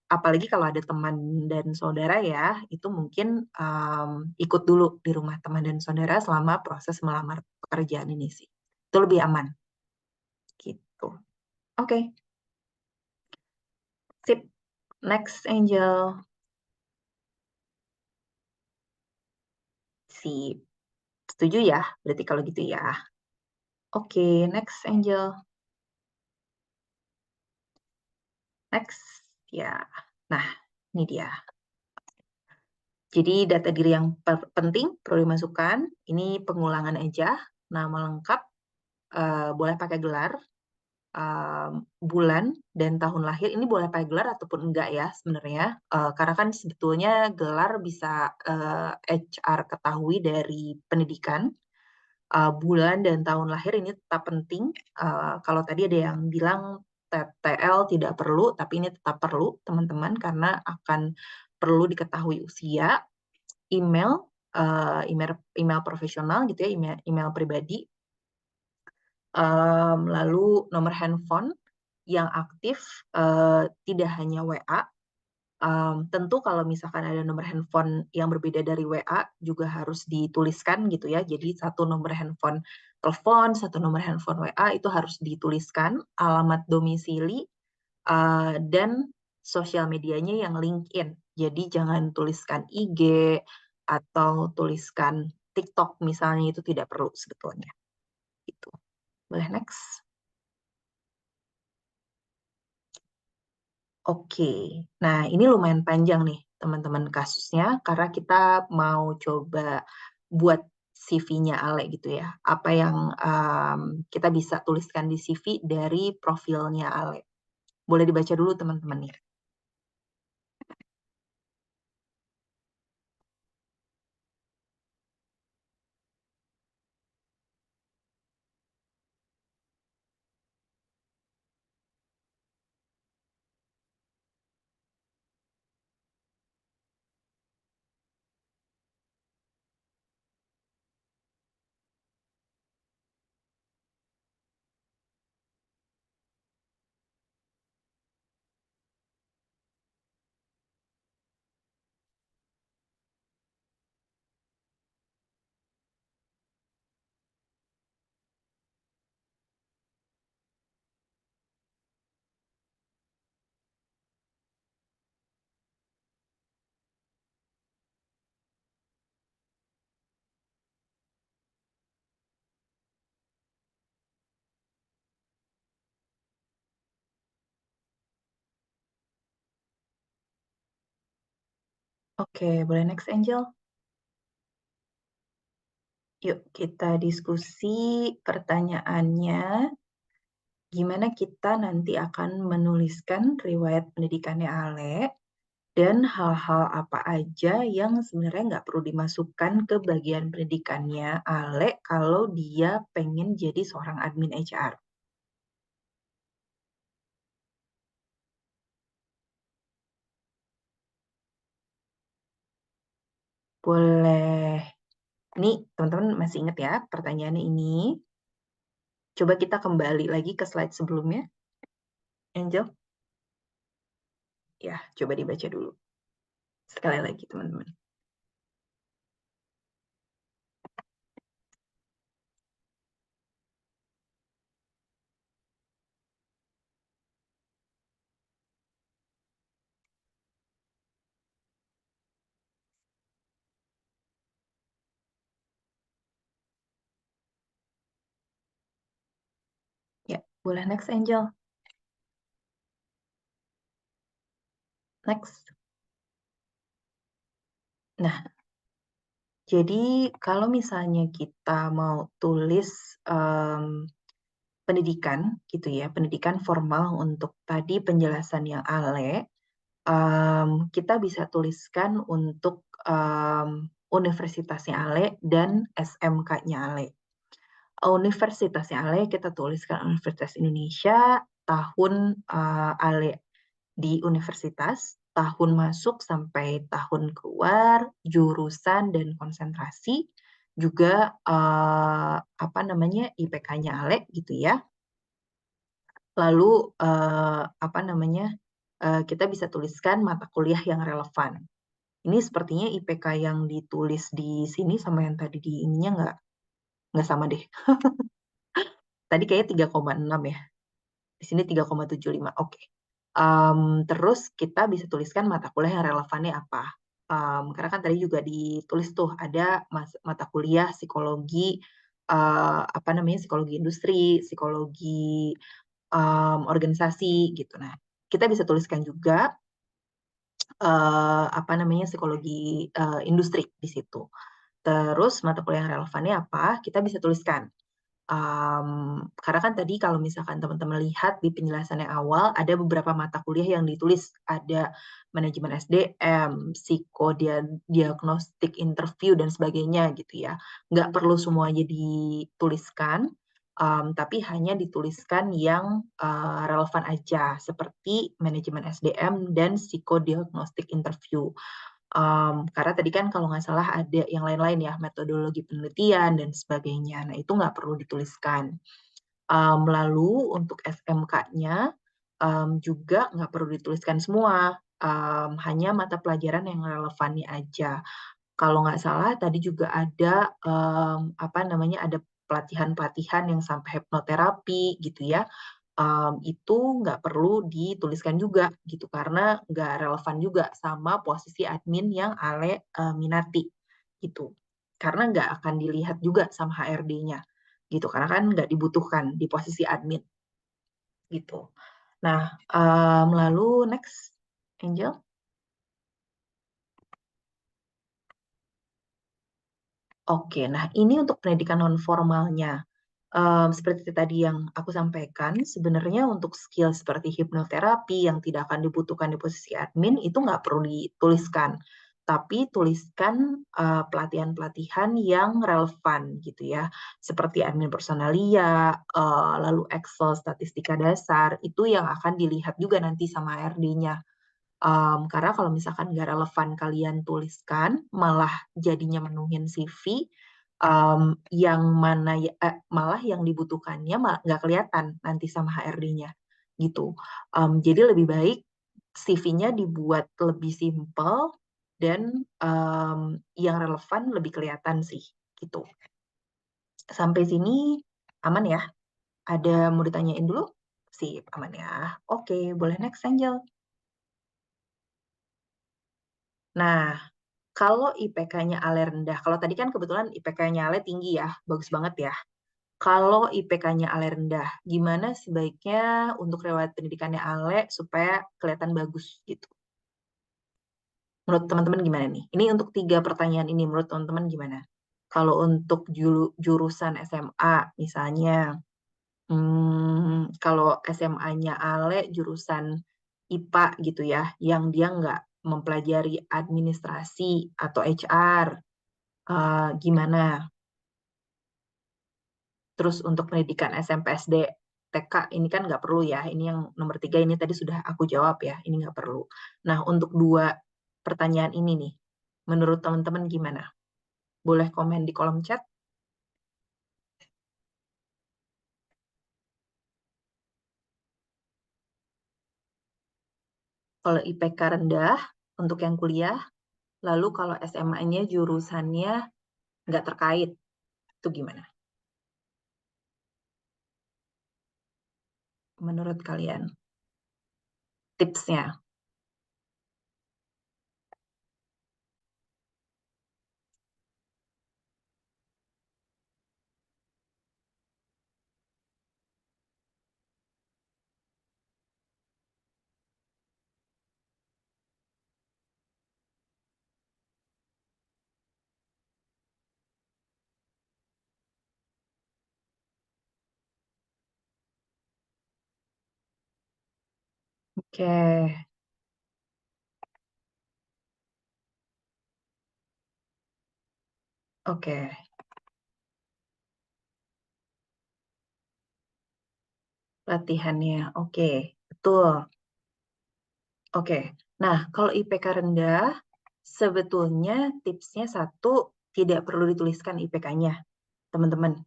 apalagi kalau ada teman dan saudara ya, itu mungkin ikut dulu di rumah teman dan saudara selama proses melamar pekerjaan ini sih. Itu lebih aman. Gitu. Oke. Sip. Next, Angel. Sip. Setuju ya? Berarti kalau gitu ya. Oke, next, Angel. Next, ya. Nah, ini dia. Jadi data diri yang penting perlu dimasukkan. Ini pengulangan aja. Nama lengkap, boleh pakai gelar, bulan dan tahun lahir. Ini boleh pakai gelar ataupun enggak ya sebenarnya. Karena kan sebetulnya gelar bisa HR ketahui dari pendidikan. Bulan dan tahun lahir ini tetap penting. Kalau tadi ada yang bilang TTL tidak perlu, tapi ini tetap perlu teman-teman karena akan perlu diketahui usia, email, email profesional gitu ya, email pribadi, lalu nomor handphone yang aktif, tidak hanya WA. Tentu kalau misalkan ada nomor handphone yang berbeda dari WA juga harus dituliskan gitu ya. Jadi satu nomor handphone telepon, satu nomor handphone WA itu harus dituliskan, alamat domisili, dan sosial medianya yang LinkedIn. Jadi jangan tuliskan IG atau tuliskan TikTok misalnya, itu tidak perlu sebetulnya. Itu. Boleh next. Oke, nah ini lumayan panjang nih teman-teman kasusnya karena kita mau coba buat CV-nya Ale gitu ya. Apa yang kita bisa tuliskan di CV dari profilnya Ale. Boleh dibaca dulu teman-teman nih. Oke, boleh next Angel? Yuk kita diskusi pertanyaannya. Gimana kita nanti akan menuliskan riwayat pendidikannya Ale dan hal-hal apa aja yang sebenarnya nggak perlu dimasukkan ke bagian pendidikannya Ale kalau dia pengen jadi seorang admin HR. Boleh. Nih, teman-teman masih ingat ya pertanyaannya ini? Coba kita kembali lagi ke slide sebelumnya. Angel? Ya, coba dibaca dulu. Sekali lagi, teman-teman. Ya, boleh next, Angel. Next. Nah, jadi kalau misalnya kita mau tulis pendidikan gitu ya, pendidikan formal untuk tadi penjelasan yang Ale, kita bisa tuliskan untuk universitasnya Ale dan SMK-nya Ale. Universitasnya Ale kita tuliskan Universitas Indonesia, tahun Ale di universitas, tahun masuk sampai tahun keluar, jurusan dan konsentrasi, juga apa namanya IPK-nya Ale gitu ya. Lalu apa namanya kita bisa tuliskan mata kuliah yang relevan. Ini sepertinya IPK yang ditulis di sini sama yang tadi di ininya nggak sama deh. Tadi kayaknya 3,6 ya. Di sini 3,75. Oke. Terus kita bisa tuliskan mata kuliah yang relevannya apa. Karena kan tadi juga ditulis tuh ada mata kuliah psikologi apa namanya psikologi industri, psikologi organisasi gitu. Nah, kita bisa tuliskan juga apa namanya psikologi industri di situ. Terus mata kuliah yang relevannya apa? Kita bisa tuliskan. Karena kan tadi kalau misalkan teman-teman lihat di penjelasan yang awal ada beberapa mata kuliah yang ditulis, ada manajemen SDM, psikodiagnostik interview dan sebagainya gitu ya. Nggak perlu semuanya dituliskan, tapi hanya dituliskan yang relevan aja seperti manajemen SDM dan psikodiagnostik interview. Karena tadi kan kalau nggak salah ada yang lain-lain ya, metodologi penelitian dan sebagainya. Nah, itu nggak perlu dituliskan. Lalu untuk SMK-nya juga nggak perlu dituliskan semua, hanya mata pelajaran yang relevannya aja. Kalau nggak salah tadi juga ada apa namanya ada pelatihan-pelatihan yang sampai hipnoterapi gitu ya. Itu nggak perlu dituliskan juga gitu karena nggak relevan juga sama posisi admin yang Ale minati gitu. Karena nggak akan dilihat juga sama HRD-nya gitu karena kan nggak dibutuhkan di posisi admin gitu. Nah, lalu next Angel. Oke, nah ini untuk pendidikan non formalnya. Seperti tadi yang aku sampaikan, sebenarnya untuk skill seperti hipnoterapi yang tidak akan dibutuhkan di posisi admin itu nggak perlu dituliskan, tapi tuliskan pelatihan-pelatihan yang relevan gitu ya, seperti admin personalia, lalu Excel statistika dasar, itu yang akan dilihat juga nanti sama HRD-nya. Karena kalau misalkan nggak relevan kalian tuliskan, malah jadinya menuhin CV, yang mana malah yang dibutuhkannya nggak kelihatan nanti sama HRD-nya gitu. Jadi lebih baik CV-nya dibuat lebih simpel dan yang relevan lebih kelihatan sih gitu. Sampai sini aman ya? Ada mau ditanyain dulu? Sip, aman ya. Oke, boleh next Angel. Nah, kalau IPK-nya Ale rendah, kalau tadi kan kebetulan IPK-nya Ale tinggi ya, bagus banget ya. Kalau IPK-nya Ale rendah, gimana sebaiknya untuk riwayat pendidikannya Ale supaya kelihatan bagus gitu? Menurut teman-teman gimana nih? Ini untuk 3 pertanyaan ini, menurut teman-teman gimana? Kalau untuk jurusan SMA, misalnya, kalau SMA-nya Ale jurusan IPA gitu ya, yang dia nggak mempelajari administrasi atau HR, gimana? Terus untuk pendidikan SMP, SD, TK ini kan nggak perlu ya. Ini yang nomor 3 ini tadi sudah aku jawab ya. Ini nggak perlu. Nah, untuk 2 pertanyaan ini nih, menurut teman-teman gimana? Boleh komen di kolom chat. Kalau IPK rendah untuk yang kuliah, lalu kalau SMA-nya jurusannya nggak terkait, itu gimana? Menurut kalian? Tipsnya? Oke, oke. Latihannya, oke. Betul. Oke, nah kalau IPK rendah, sebetulnya tipsnya 1, tidak perlu dituliskan IPK-nya, teman-teman.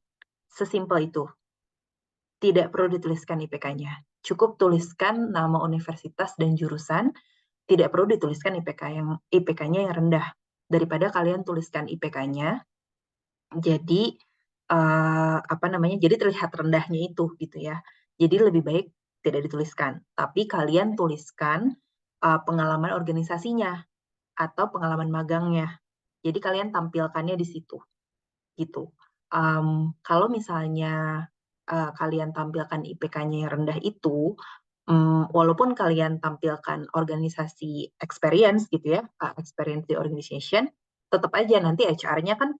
Sesimpel itu, tidak perlu dituliskan IPK-nya. Cukup tuliskan nama universitas dan jurusan, tidak perlu dituliskan IPK-nya yang rendah. Daripada kalian tuliskan IPK-nya, jadi jadi terlihat rendahnya itu gitu ya. Jadi lebih baik tidak dituliskan, tapi kalian tuliskan pengalaman organisasinya atau pengalaman magangnya. Jadi kalian tampilkannya di situ, gitu. Kalau misalnya kalian tampilkan IPK-nya yang rendah itu, walaupun kalian tampilkan organisasi experience gitu ya, experience di organization, tetap aja nanti HR-nya kan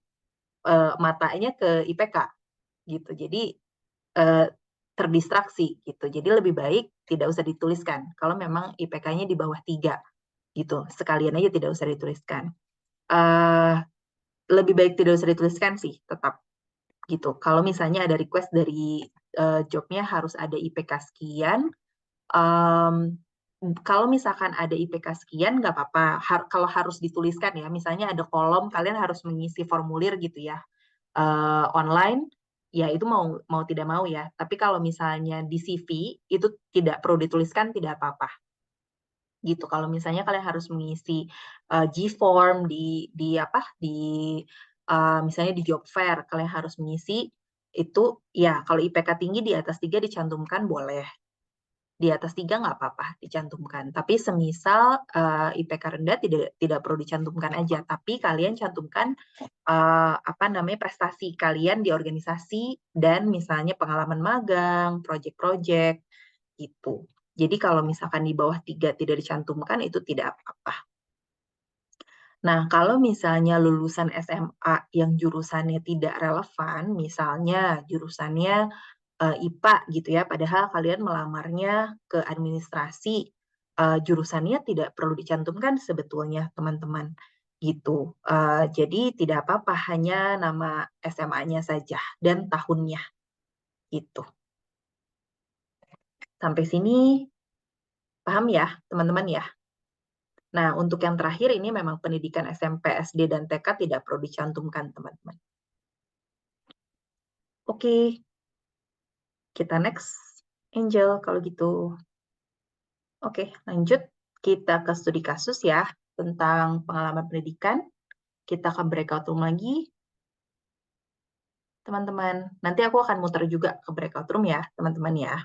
matanya ke IPK gitu. Jadi terdistraksi gitu. Jadi lebih baik tidak usah dituliskan. Kalau memang IPK-nya di bawah 3 gitu, sekalian aja tidak usah dituliskan. Lebih baik tidak usah dituliskan sih, tetap gitu. Kalau misalnya ada request dari jobnya harus ada IPK sekian, kalau misalkan ada IPK sekian nggak apa-apa. Kalau harus dituliskan ya, misalnya ada kolom kalian harus mengisi formulir gitu ya, online, ya itu mau tidak mau ya. Tapi kalau misalnya di CV itu tidak perlu dituliskan, tidak apa-apa gitu. Kalau misalnya kalian harus mengisi G-form misalnya di job fair kalian harus mengisi itu, ya kalau IPK tinggi di atas 3 dicantumkan boleh, di atas 3 nggak apa-apa dicantumkan. Tapi semisal IPK rendah tidak perlu dicantumkan aja, tapi kalian cantumkan prestasi kalian di organisasi dan misalnya pengalaman magang, project-project gitu. Jadi kalau misalkan di bawah 3 tidak dicantumkan itu tidak apa-apa. Nah, kalau misalnya lulusan SMA yang jurusannya tidak relevan, misalnya jurusannya IPA gitu ya, padahal kalian melamarnya ke administrasi, jurusannya tidak perlu dicantumkan sebetulnya teman-teman gitu. Jadi tidak apa-apa, hanya nama SMA-nya saja dan tahunnya gitu. Sampai sini paham ya teman-teman ya? Nah, untuk yang terakhir ini memang pendidikan SMP, SD, dan TK tidak perlu dicantumkan teman-teman. Oke, kita next. Angel, kalau gitu. Oke, lanjut. Kita ke studi kasus ya, tentang pengalaman pendidikan. Kita akan breakout room lagi, teman-teman. Nanti aku akan muter juga ke breakout room ya, teman-teman ya.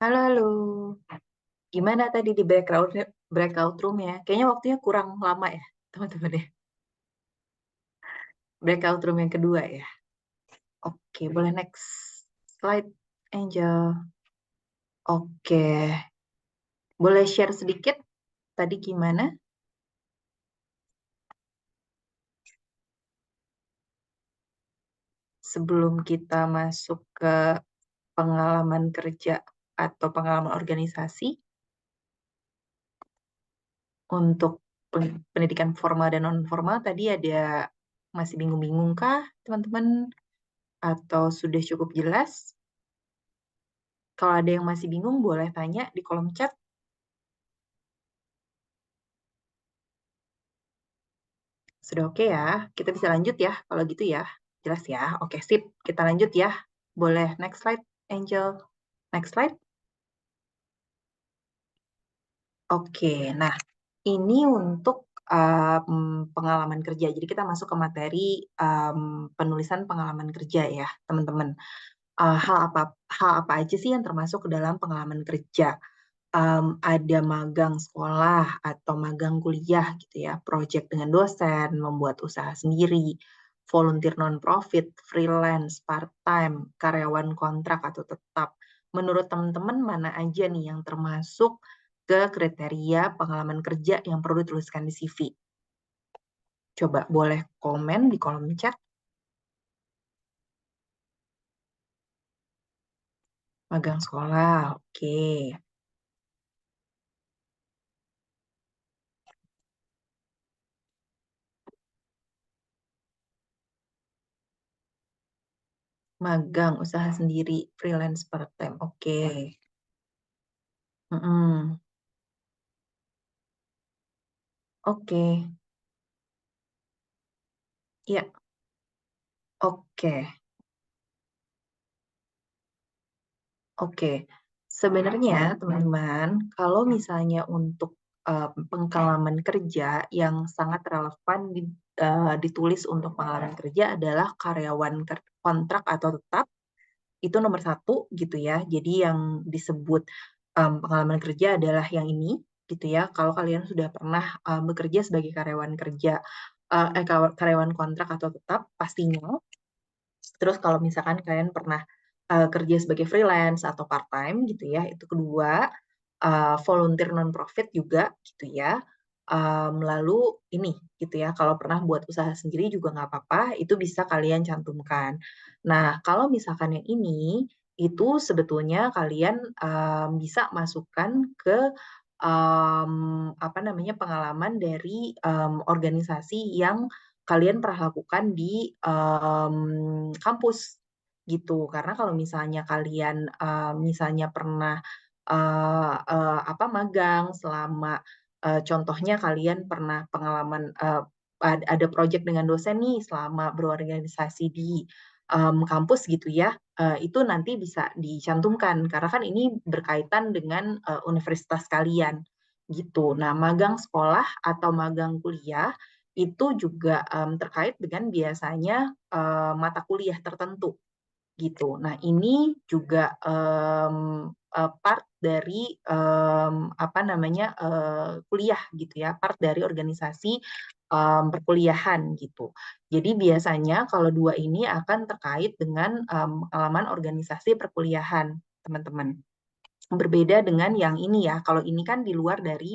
Halo, halo. Gimana tadi di breakout room ya? Kayaknya waktunya kurang lama ya, teman-teman ya. Breakout room yang kedua ya. Oke, boleh next slide, Angel. Oke, boleh share sedikit tadi gimana? Sebelum kita masuk ke pengalaman kerja atau pengalaman organisasi, untuk pendidikan formal dan non-formal tadi ada masih bingung-bingung kah teman-teman? Atau sudah cukup jelas? Kalau ada yang masih bingung boleh tanya di kolom chat. Sudah oke ya? Kita bisa lanjut ya kalau gitu ya. Jelas ya? Oke, sip. Kita lanjut ya. Boleh next slide, Angel. Next slide. Oke, nah ini untuk pengalaman kerja. Jadi kita masuk ke materi penulisan pengalaman kerja ya, teman-teman. Hal apa aja sih yang termasuk ke dalam pengalaman kerja? Ada magang sekolah atau magang kuliah gitu ya, project dengan dosen, membuat usaha sendiri, volunteer non-profit, freelance, part-time, karyawan kontrak atau tetap. Menurut teman-teman mana aja nih yang termasuk ke kriteria pengalaman kerja yang perlu dituliskan di CV? Coba boleh komen di kolom chat. Magang sekolah, oke. Magang, usaha sendiri, freelance part-time, oke. Oke, ya, oke. Oke, sebenarnya teman-teman, kalau misalnya untuk pengalaman kerja yang sangat relevan ditulis untuk pengalaman kerja adalah karyawan kontrak atau tetap, itu nomor satu gitu ya. Jadi yang disebut pengalaman kerja adalah yang ini gitu ya. Kalau kalian sudah pernah bekerja sebagai karyawan kerja, karyawan kontrak atau tetap, pastinya. Terus kalau misalkan kalian pernah kerja sebagai freelance atau part-time gitu ya, itu kedua. Volunteer non-profit juga gitu ya. Lalu ini gitu ya, kalau pernah buat usaha sendiri juga nggak apa-apa, itu bisa kalian cantumkan. Nah, kalau misalkan yang ini, itu sebetulnya kalian bisa masukkan ke apa namanya pengalaman dari organisasi yang kalian pernah lakukan di kampus gitu. Karena kalau misalnya kalian misalnya pernah magang selama contohnya kalian pernah pengalaman ada project dengan dosen nih selama berorganisasi di kampus gitu ya, itu nanti bisa dicantumkan karena kan ini berkaitan dengan universitas kalian gitu. Nah, magang sekolah atau magang kuliah itu juga terkait dengan biasanya mata kuliah tertentu gitu. Nah, ini juga part dari apa namanya kuliah gitu ya, part dari organisasi perkuliahan gitu. Jadi biasanya kalau dua ini akan terkait dengan pengalaman organisasi perkuliahan, teman-teman. Berbeda dengan yang ini ya, kalau ini kan di luar dari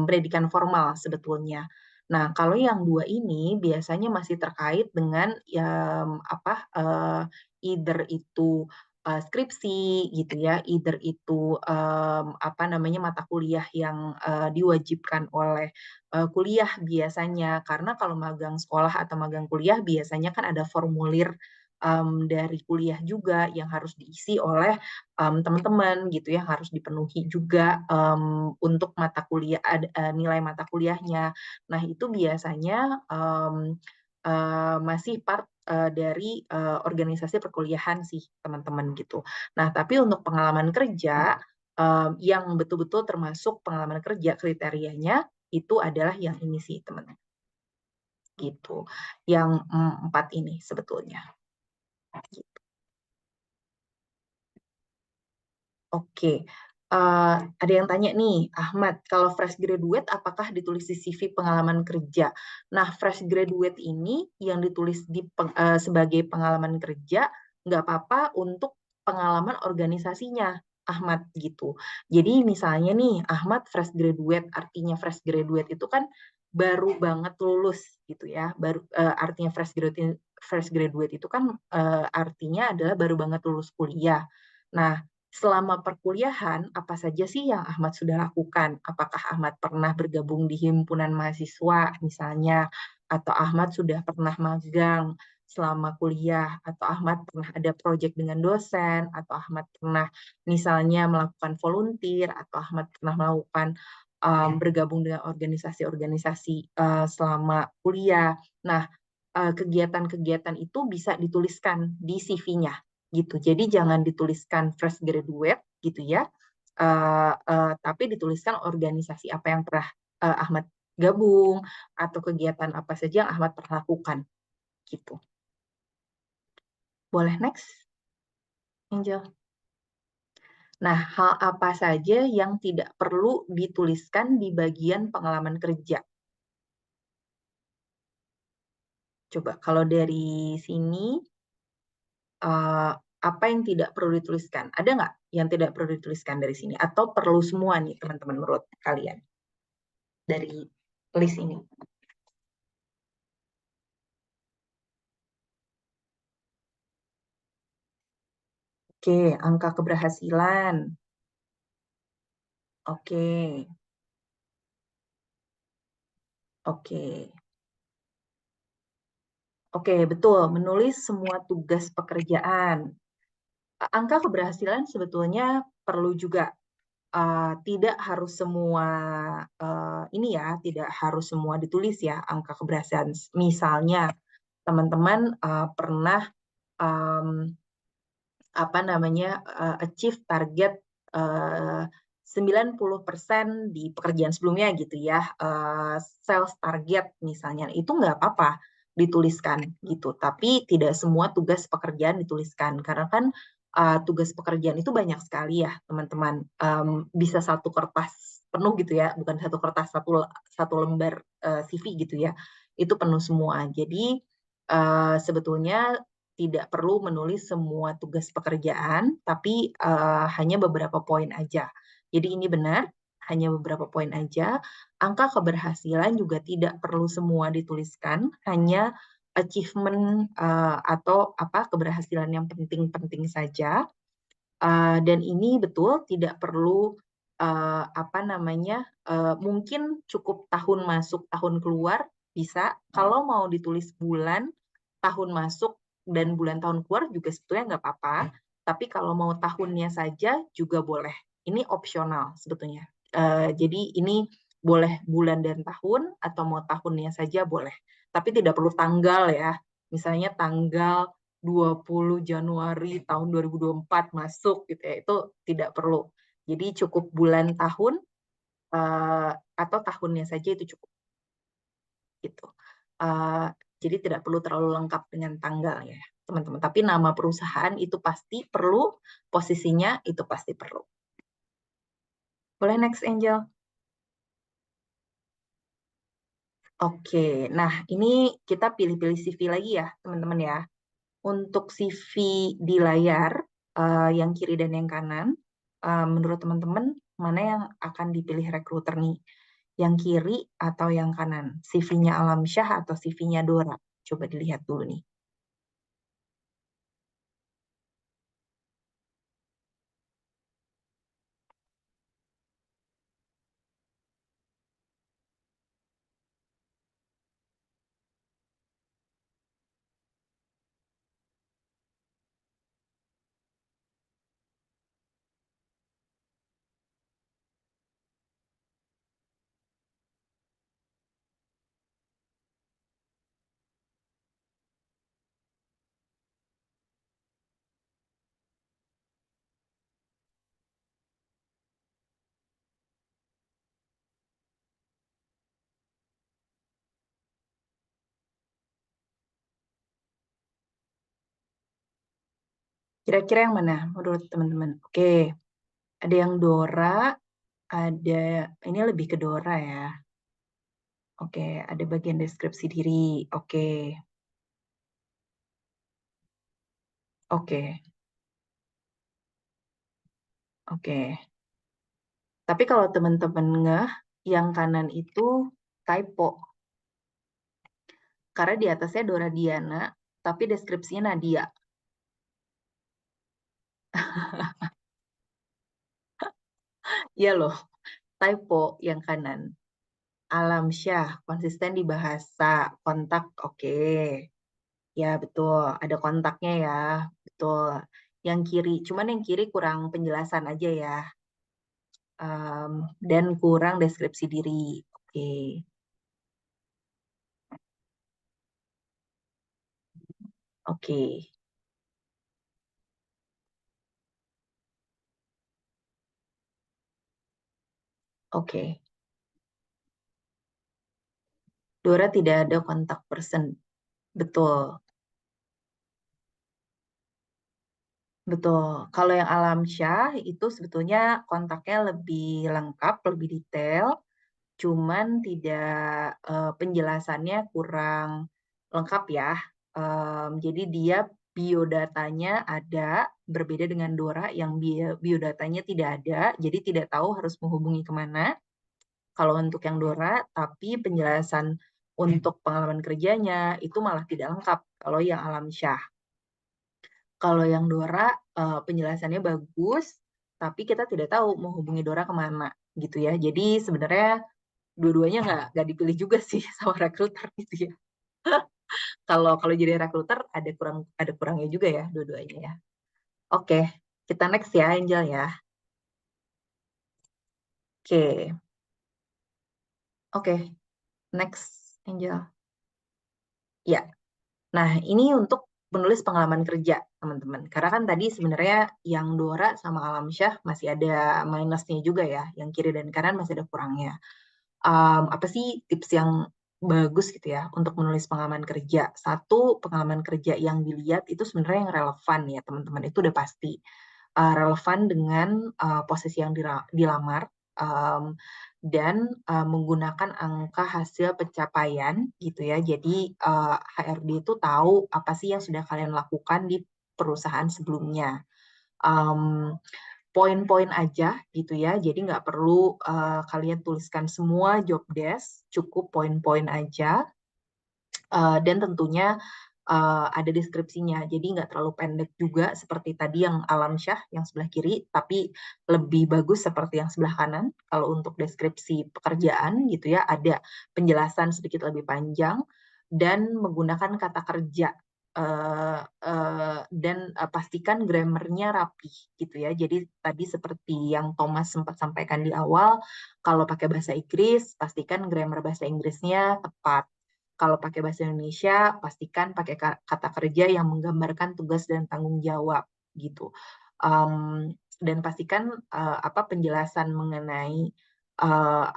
pendidikan formal sebetulnya. Nah, kalau yang dua ini biasanya masih terkait dengan either itu skripsi gitu ya, either itu apa namanya mata kuliah yang diwajibkan oleh kuliah biasanya. Karena kalau magang sekolah atau magang kuliah biasanya kan ada formulir dari kuliah juga yang harus diisi oleh teman-teman gitu ya, harus dipenuhi juga untuk mata kuliah nilai mata kuliahnya. Nah, itu biasanya masih part dari organisasi perkuliahan sih teman-teman gitu. Nah, tapi untuk pengalaman kerja yang betul-betul termasuk pengalaman kerja kriterianya itu adalah yang ini sih teman-teman. Gitu. Yang 4 ini sebetulnya. Gitu. Oke, ada yang tanya nih, Ahmad, kalau fresh graduate apakah ditulis di CV pengalaman kerja? Nah, fresh graduate ini yang ditulis sebagai pengalaman kerja, nggak apa-apa untuk pengalaman organisasinya, Ahmad, gitu. Jadi misalnya nih, Ahmad fresh graduate, artinya fresh graduate itu kan baru banget lulus gitu ya, artinya fresh graduate itu kan artinya adalah baru banget lulus kuliah. Nah, selama perkuliahan, apa saja sih yang Ahmad sudah lakukan? Apakah Ahmad pernah bergabung di himpunan mahasiswa misalnya, atau Ahmad sudah pernah magang selama kuliah, atau Ahmad pernah ada proyek dengan dosen, atau Ahmad pernah misalnya melakukan volunteer, atau Ahmad pernah melakukan bergabung dengan organisasi-organisasi selama kuliah. Nah, kegiatan-kegiatan itu bisa dituliskan di CV-nya gitu. Jadi jangan dituliskan fresh graduate gitu ya, tapi dituliskan organisasi apa yang pernah Ahmad gabung atau kegiatan apa saja yang Ahmad pernah lakukan gitu. Boleh next, Angel. Nah, hal apa saja yang tidak perlu dituliskan di bagian pengalaman kerja? Coba kalau dari sini apa yang tidak perlu dituliskan? Ada nggak yang tidak perlu dituliskan dari sini? Atau perlu semua nih teman-teman menurut kalian dari list ini? Oke, angka keberhasilan. Oke. Oke. Oke, betul. Menulis semua tugas pekerjaan. Angka keberhasilan sebetulnya perlu juga. Tidak harus semua ini ya, tidak harus semua ditulis ya angka keberhasilan. Misalnya teman-teman pernah apa namanya achieve target 90% di pekerjaan sebelumnya gitu ya, sales target misalnya, itu nggak apa-apa dituliskan gitu, tapi tidak semua tugas pekerjaan dituliskan karena kan tugas pekerjaan itu banyak sekali ya teman-teman, bisa satu kertas penuh gitu ya, bukan satu kertas, satu lembar CV gitu ya, itu penuh semua. Jadi sebetulnya tidak perlu menulis semua tugas pekerjaan, tapi hanya beberapa poin aja. Jadi ini benar, hanya beberapa poin aja. Angka keberhasilan juga tidak perlu semua dituliskan, hanya achievement atau apa keberhasilan yang penting-penting saja. Dan ini betul tidak perlu apa namanya, mungkin cukup tahun masuk, tahun keluar bisa. Kalau mau ditulis bulan, tahun masuk dan bulan tahun keluar juga sebetulnya nggak apa-apa. Tapi kalau mau tahunnya saja juga boleh. Ini opsional sebetulnya. Jadi ini boleh bulan dan tahun atau mau tahunnya saja boleh. Tapi tidak perlu tanggal ya. Misalnya tanggal 20 Januari tahun 2024 masuk gitu ya, itu tidak perlu. Jadi cukup bulan tahun atau tahunnya saja itu cukup gitu. Jadi tidak perlu terlalu lengkap dengan tanggal ya teman-teman. Tapi nama perusahaan itu pasti perlu, posisinya itu pasti perlu. Boleh next Angel? Oke, nah ini kita pilih-pilih CV lagi ya teman-teman ya. Untuk CV di layar yang kiri dan yang kanan, menurut teman-teman mana yang akan dipilih rekruter nih? Yang kiri atau yang kanan? CV-nya Alamsyah atau CV-nya Dora? Coba dilihat dulu nih. Kira-kira yang mana menurut teman-teman? Oke, ada yang Dora, ada ini lebih ke Dora ya. Oke, ada bagian deskripsi diri. Oke. Oke. Oke. Tapi kalau teman-teman ngeh, yang kanan itu typo. Karena di atasnya Dora Diana, tapi deskripsinya Nadia. Iya loh, typo yang kanan. Alamsyah, konsisten di bahasa, kontak oke. Ya betul, ada kontaknya ya, betul. Yang kiri, cuman yang kiri kurang penjelasan aja ya. Dan kurang deskripsi diri. Oke, oke, oke. Dora tidak ada kontak person. Betul, betul. Kalau yang Alamsyah itu sebetulnya kontaknya lebih lengkap, lebih detail, cuman tidak penjelasannya kurang lengkap ya. Jadi dia biodatanya ada, berbeda dengan Dora yang biodatanya tidak ada, jadi tidak tahu harus menghubungi kemana. Kalau untuk yang Dora, tapi penjelasan untuk pengalaman kerjanya itu malah tidak lengkap kalau yang Alamsyah. Kalau yang Dora penjelasannya bagus, tapi kita tidak tahu mau hubungi Dora kemana gitu ya. Jadi sebenarnya dua-duanya nggak dipilih juga sih sama rekruter gitu ya. Kalau jadi rekruter ada kurangnya juga ya dua-duanya ya. Oke, kita next ya Angel ya. Oke, oke, next Angel. Ya, nah ini untuk menulis pengalaman kerja teman-teman. Karena kan tadi sebenarnya yang Dora sama Alamsyah masih ada minusnya juga ya. Yang kiri dan kanan masih ada kurangnya. Apa sih tips yang bagus gitu ya untuk menulis pengalaman kerja? Satu, pengalaman kerja yang dilihat itu sebenarnya yang relevan ya teman-teman, itu udah pasti relevan dengan posisi yang dilamar, dan menggunakan angka hasil pencapaian gitu ya. Jadi HRD itu tahu apa sih yang sudah kalian lakukan di perusahaan sebelumnya. Poin-poin aja gitu ya. Jadi nggak perlu kalian tuliskan semua job desk, cukup poin-poin aja. Dan tentunya ada deskripsinya. Jadi nggak terlalu pendek juga seperti tadi yang Alamsyah yang sebelah kiri, tapi lebih bagus seperti yang sebelah kanan. Kalau untuk deskripsi pekerjaan gitu ya, ada penjelasan sedikit lebih panjang dan menggunakan kata kerja. Dan pastikan grammarnya rapi gitu ya. Jadi tadi seperti yang Thomas sempat sampaikan di awal, kalau pakai bahasa Inggris, pastikan grammar bahasa Inggrisnya tepat. Kalau pakai bahasa Indonesia, pastikan pakai kata kerja yang menggambarkan tugas dan tanggung jawab gitu. Dan pastikan penjelasan mengenai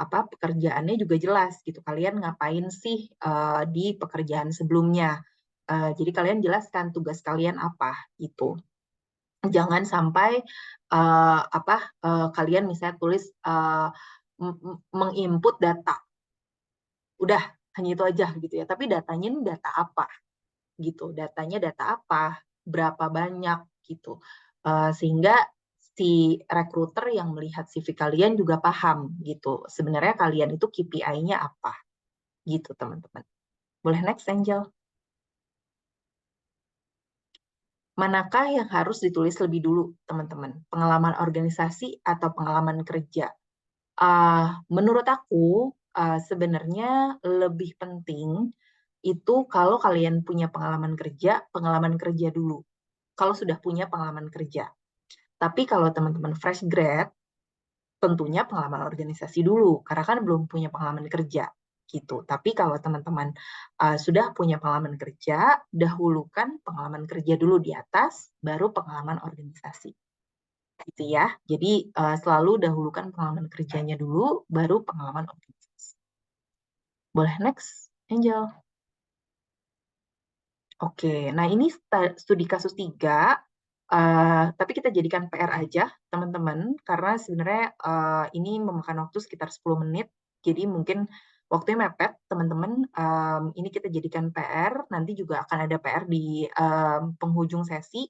pekerjaannya juga jelas gitu. Kalian ngapain sih di pekerjaan sebelumnya? Jadi kalian jelaskan tugas kalian apa gitu. Jangan sampai kalian misalnya tulis menginput data. Udah hanya itu aja gitu ya. Tapi datanya ini data apa gitu. Datanya data apa? Berapa banyak gitu. Sehingga si recruiter yang melihat CV kalian juga paham gitu. Sebenarnya kalian itu KPI-nya apa gitu teman-teman. Boleh next Angel? Manakah yang harus ditulis lebih dulu teman-teman? Pengalaman organisasi atau pengalaman kerja? Menurut aku sebenarnya lebih penting itu kalau kalian punya pengalaman kerja dulu. Kalau sudah punya pengalaman kerja. Tapi kalau teman-teman fresh grad, tentunya pengalaman organisasi dulu, karena kan belum punya pengalaman kerja. Gitu. Tapi kalau teman-teman sudah punya pengalaman kerja, dahulukan pengalaman kerja dulu di atas, baru pengalaman organisasi. Gitu ya. Jadi selalu dahulukan pengalaman kerjanya dulu, baru pengalaman organisasi. Boleh next, Angel? Oke, nah ini studi kasus 3, tapi kita jadikan PR aja, teman-teman, karena sebenarnya ini memakan waktu sekitar 10 menit, jadi mungkin waktunya mepet, teman-teman. Ini kita jadikan PR, nanti juga akan ada PR di penghujung sesi,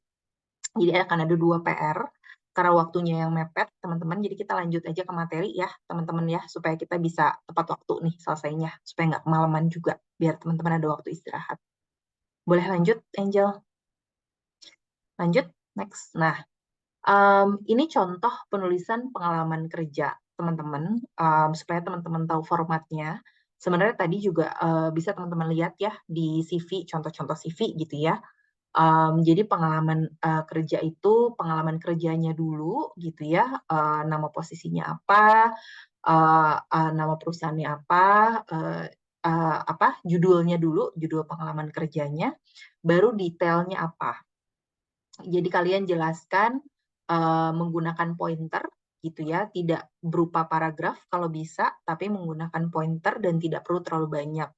jadi akan ada 2 PR, karena waktunya yang mepet, teman-teman, jadi kita lanjut aja ke materi ya, teman-teman ya, supaya kita bisa tepat waktu nih selesainya, supaya nggak kemalaman juga, biar teman-teman ada waktu istirahat. Boleh lanjut, Angel? Lanjut, next. Nah, ini contoh penulisan pengalaman kerja, teman-teman, supaya teman-teman tahu formatnya. Sebenarnya tadi juga bisa teman-teman lihat ya di CV, contoh-contoh CV gitu ya. Jadi pengalaman kerja itu pengalaman kerjanya dulu gitu ya, nama posisinya apa, nama perusahaannya apa, judulnya dulu, judul pengalaman kerjanya, baru detailnya apa. Jadi kalian jelaskan menggunakan pointer gitu ya, tidak berupa paragraf kalau bisa, tapi menggunakan pointer dan tidak perlu terlalu banyak.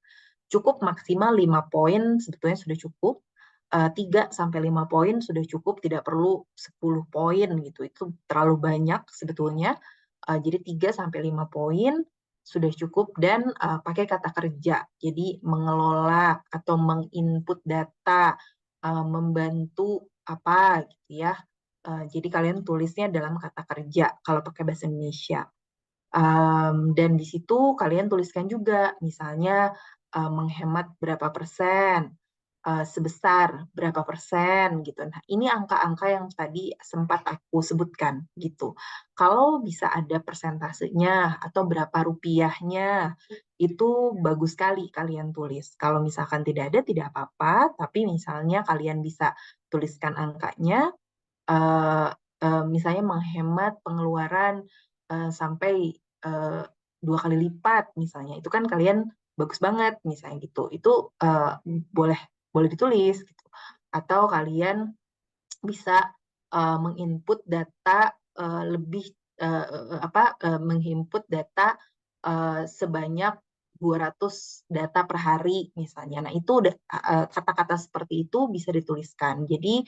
Cukup maksimal 5 poin sebetulnya sudah cukup. 3 sampai 5 poin sudah cukup, tidak perlu 10 poin gitu. Itu terlalu banyak sebetulnya. Jadi 3 sampai 5 poin sudah cukup dan pakai kata kerja. Jadi mengelola atau menginput data, membantu apa gitu ya. Jadi kalian tulisnya dalam kata kerja kalau pakai bahasa Indonesia. Dan di situ kalian tuliskan juga misalnya menghemat berapa persen, sebesar berapa persen gitu. Nah, ini angka-angka yang tadi sempat aku sebutkan gitu. Kalau bisa ada persentasenya atau berapa rupiahnya, itu bagus sekali kalian tulis. Kalau misalkan tidak ada, tidak apa-apa, tapi misalnya kalian bisa tuliskan angkanya, misalnya menghemat pengeluaran sampai 2 kali lipat misalnya. Itu kan kalian bagus banget misalnya gitu. Itu boleh ditulis gitu. Atau kalian bisa menginput data lebih menginput data sebanyak 200 data per hari misalnya. Nah, itu kata-kata seperti itu bisa dituliskan. Jadi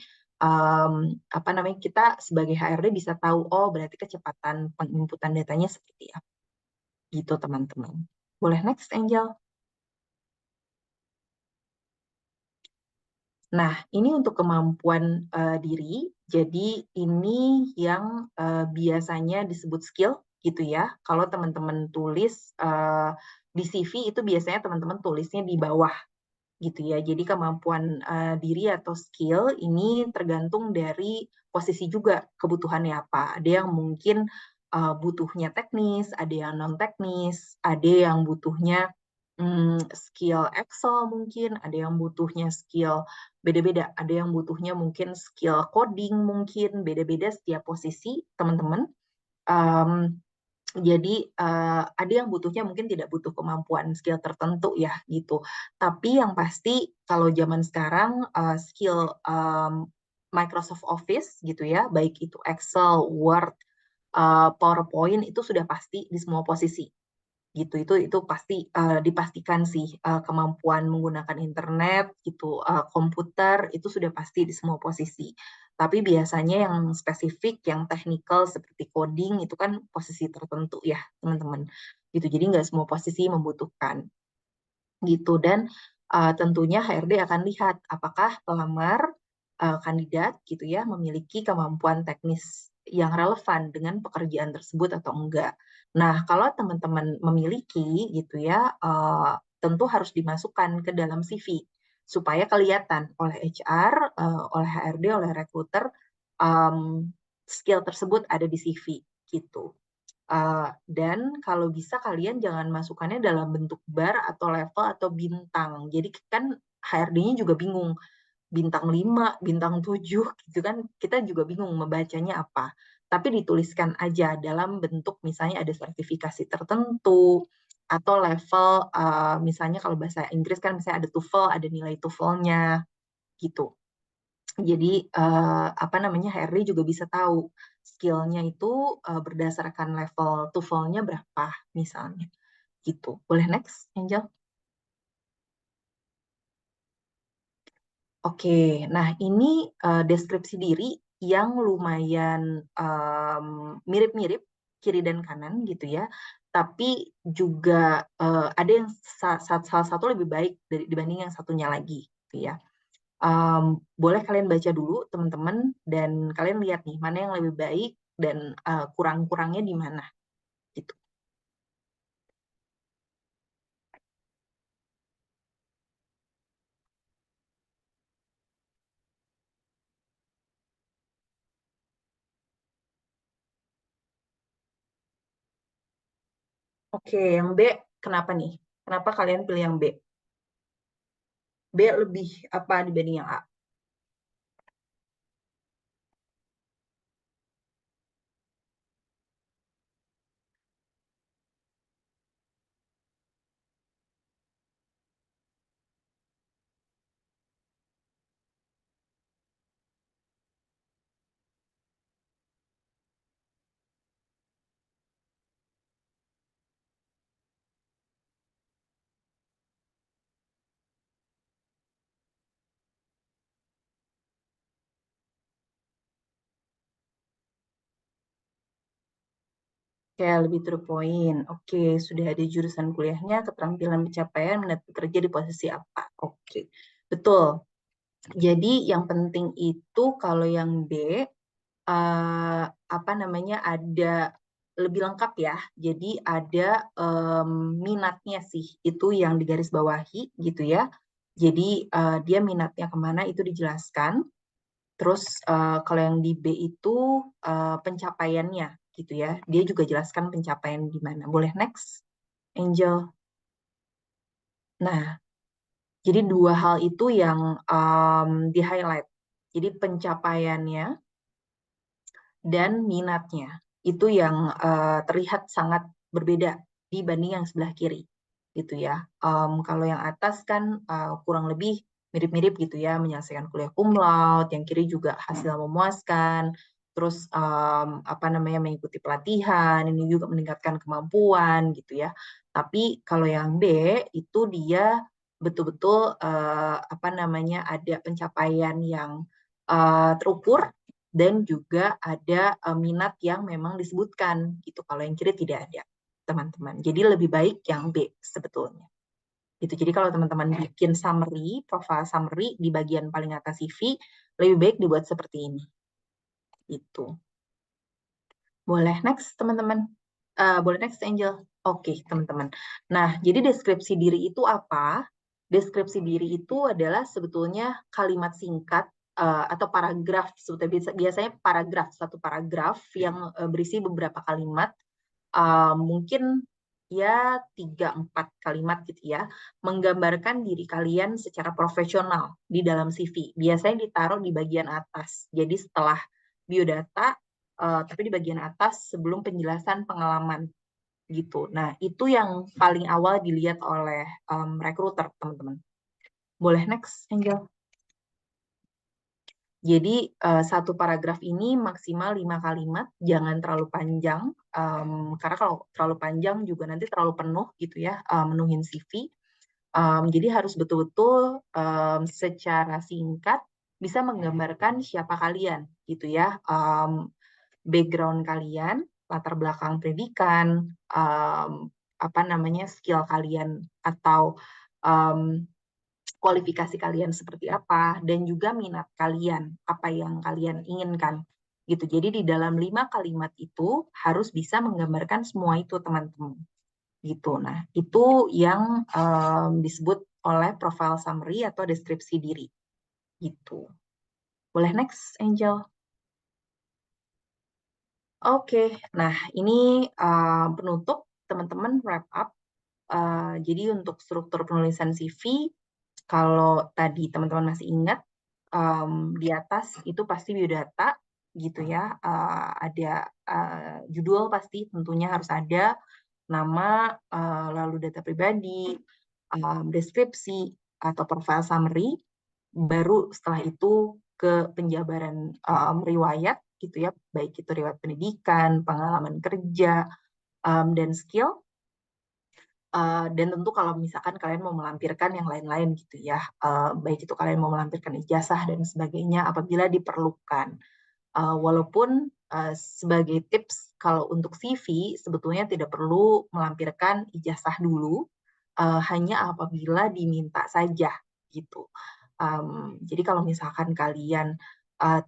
kita sebagai HRD bisa tahu oh berarti kecepatan penginputan datanya seperti apa. Gitu teman-teman. Boleh next Angel? Nah, ini untuk kemampuan diri. Jadi ini yang biasanya disebut skill gitu ya. Kalau teman-teman tulis di CV itu biasanya teman-teman tulisnya di bawah gitu ya. Jadi kemampuan diri atau skill ini tergantung dari posisi juga kebutuhannya apa. Ada yang mungkin butuhnya teknis, ada yang non teknis, ada yang butuhnya skill Excel mungkin, ada yang butuhnya skill beda-beda, ada yang butuhnya mungkin skill coding mungkin beda-beda setiap posisi teman-teman. Jadi ada yang butuhnya mungkin tidak butuh kemampuan skill tertentu ya gitu. Tapi yang pasti kalau zaman sekarang skill Microsoft Office gitu ya, baik itu Excel, Word, PowerPoint itu sudah pasti di semua posisi gitu. Itu pasti dipastikan sih kemampuan menggunakan internet gitu, komputer itu sudah pasti di semua posisi. Tapi biasanya yang spesifik, yang teknikal seperti coding itu kan posisi tertentu ya teman-teman. Gitu. Jadi nggak semua posisi membutuhkan gitu. Dan tentunya HRD akan lihat apakah pelamar kandidat gitu ya memiliki kemampuan teknis yang relevan dengan pekerjaan tersebut atau enggak. Nah, kalau teman-teman memiliki gitu ya, tentu harus dimasukkan ke dalam CV supaya kelihatan oleh HR, oleh HRD, oleh recruiter skill tersebut ada di CV gitu. Dan kalau bisa kalian jangan masukannya dalam bentuk bar atau level atau bintang. Jadi kan HRD-nya juga bingung. Bintang 5, bintang 7 gitu kan kita juga bingung membacanya apa. Tapi dituliskan aja dalam bentuk misalnya ada sertifikasi tertentu atau level misalnya kalau bahasa Inggris kan misalnya ada TOEFL, ada nilai TOEFL-nya gitu. Jadi apa namanya HRD juga bisa tahu skill-nya itu berdasarkan level TOEFL-nya berapa misalnya gitu. Boleh next, Angel? Oke, nah ini deskripsi diri yang lumayan mirip-mirip kiri dan kanan gitu ya. Tapi juga ada yang salah satu lebih baik dibanding yang satunya lagi gitu ya. Boleh kalian baca dulu teman-teman dan kalian lihat nih mana yang lebih baik dan kurang-kurangnya di mana gitu. Oke, yang B kenapa nih? Kenapa kalian pilih yang B? B lebih apa dibanding yang A? Kayak lebih to the point. Oke, sudah ada jurusan kuliahnya, keterampilan pencapaian, minat bekerja di posisi apa? Oke, betul. Jadi yang penting itu kalau yang B, apa namanya, ada lebih lengkap ya. Jadi ada minatnya sih, itu yang digarisbawahi gitu ya. Jadi dia minatnya kemana itu dijelaskan. Terus kalau yang di B itu pencapaiannya gitu ya. Dia juga jelaskan pencapaian di mana. Boleh next, Angel. Nah, jadi dua hal itu yang di-highlight. Jadi pencapaiannya dan minatnya itu yang terlihat sangat berbeda dibanding yang sebelah kiri gitu ya. Kalau yang atas kan kurang lebih mirip-mirip gitu ya, menyelesaikan kuliah cum laude, yang kiri juga hasil memuaskan, terus apa namanya mengikuti pelatihan, ini juga meningkatkan kemampuan gitu ya. Tapi kalau yang B itu dia betul-betul apa namanya ada pencapaian yang terukur dan juga ada minat yang memang disebutkan gitu. Kalau yang kiri tidak ada, teman-teman. Jadi lebih baik yang B sebetulnya. Gitu. Jadi kalau teman-teman bikin summary, profile summary di bagian paling atas CV, lebih baik dibuat seperti ini. Itu. Boleh next, teman-teman. Boleh next, Angel. Oke, teman-teman. Nah, jadi deskripsi diri itu apa? Deskripsi diri itu adalah sebetulnya kalimat singkat atau paragraf. Biasanya paragraf, satu paragraf yang berisi beberapa kalimat. Mungkin ya 3-4 kalimat gitu ya, menggambarkan diri kalian secara profesional di dalam CV. Biasanya ditaruh di bagian atas. Jadi setelah biodata, tapi di bagian atas sebelum penjelasan pengalaman gitu. Nah, itu yang paling awal dilihat oleh recruiter, teman-teman. Boleh next, Angel? Jadi satu paragraf ini maksimal 5 kalimat, jangan terlalu panjang, karena kalau terlalu panjang juga nanti terlalu penuh gitu ya, menuhin CV. Jadi harus betul-betul secara singkat bisa menggambarkan siapa kalian gitu ya, background kalian, latar belakang pendidikan, apa namanya skill kalian atau kualifikasi kalian seperti apa, dan juga minat kalian, apa yang kalian inginkan. Gitu. Jadi di dalam 5 kalimat itu harus bisa menggambarkan semua itu, teman-teman. Gitu. Nah, itu yang disebut oleh profile summary atau deskripsi diri. Gitu. Boleh next, Angel? Oke, nah ini penutup, teman-teman, wrap up. Jadi untuk struktur penulisan CV, kalau tadi teman-teman masih ingat, di atas itu pasti biodata gitu ya, ada judul pasti tentunya harus ada, nama, lalu data pribadi, deskripsi atau profile summary, baru setelah itu ke penjabaran riwayat gitu ya, baik itu riwayat pendidikan, pengalaman kerja, dan skill. Dan tentu kalau misalkan kalian mau melampirkan yang lain-lain gitu ya, baik itu kalian mau melampirkan ijazah dan sebagainya apabila diperlukan. Walaupun sebagai tips kalau untuk CV sebetulnya tidak perlu melampirkan ijazah dulu, hanya apabila diminta saja gitu. Jadi kalau misalkan kalian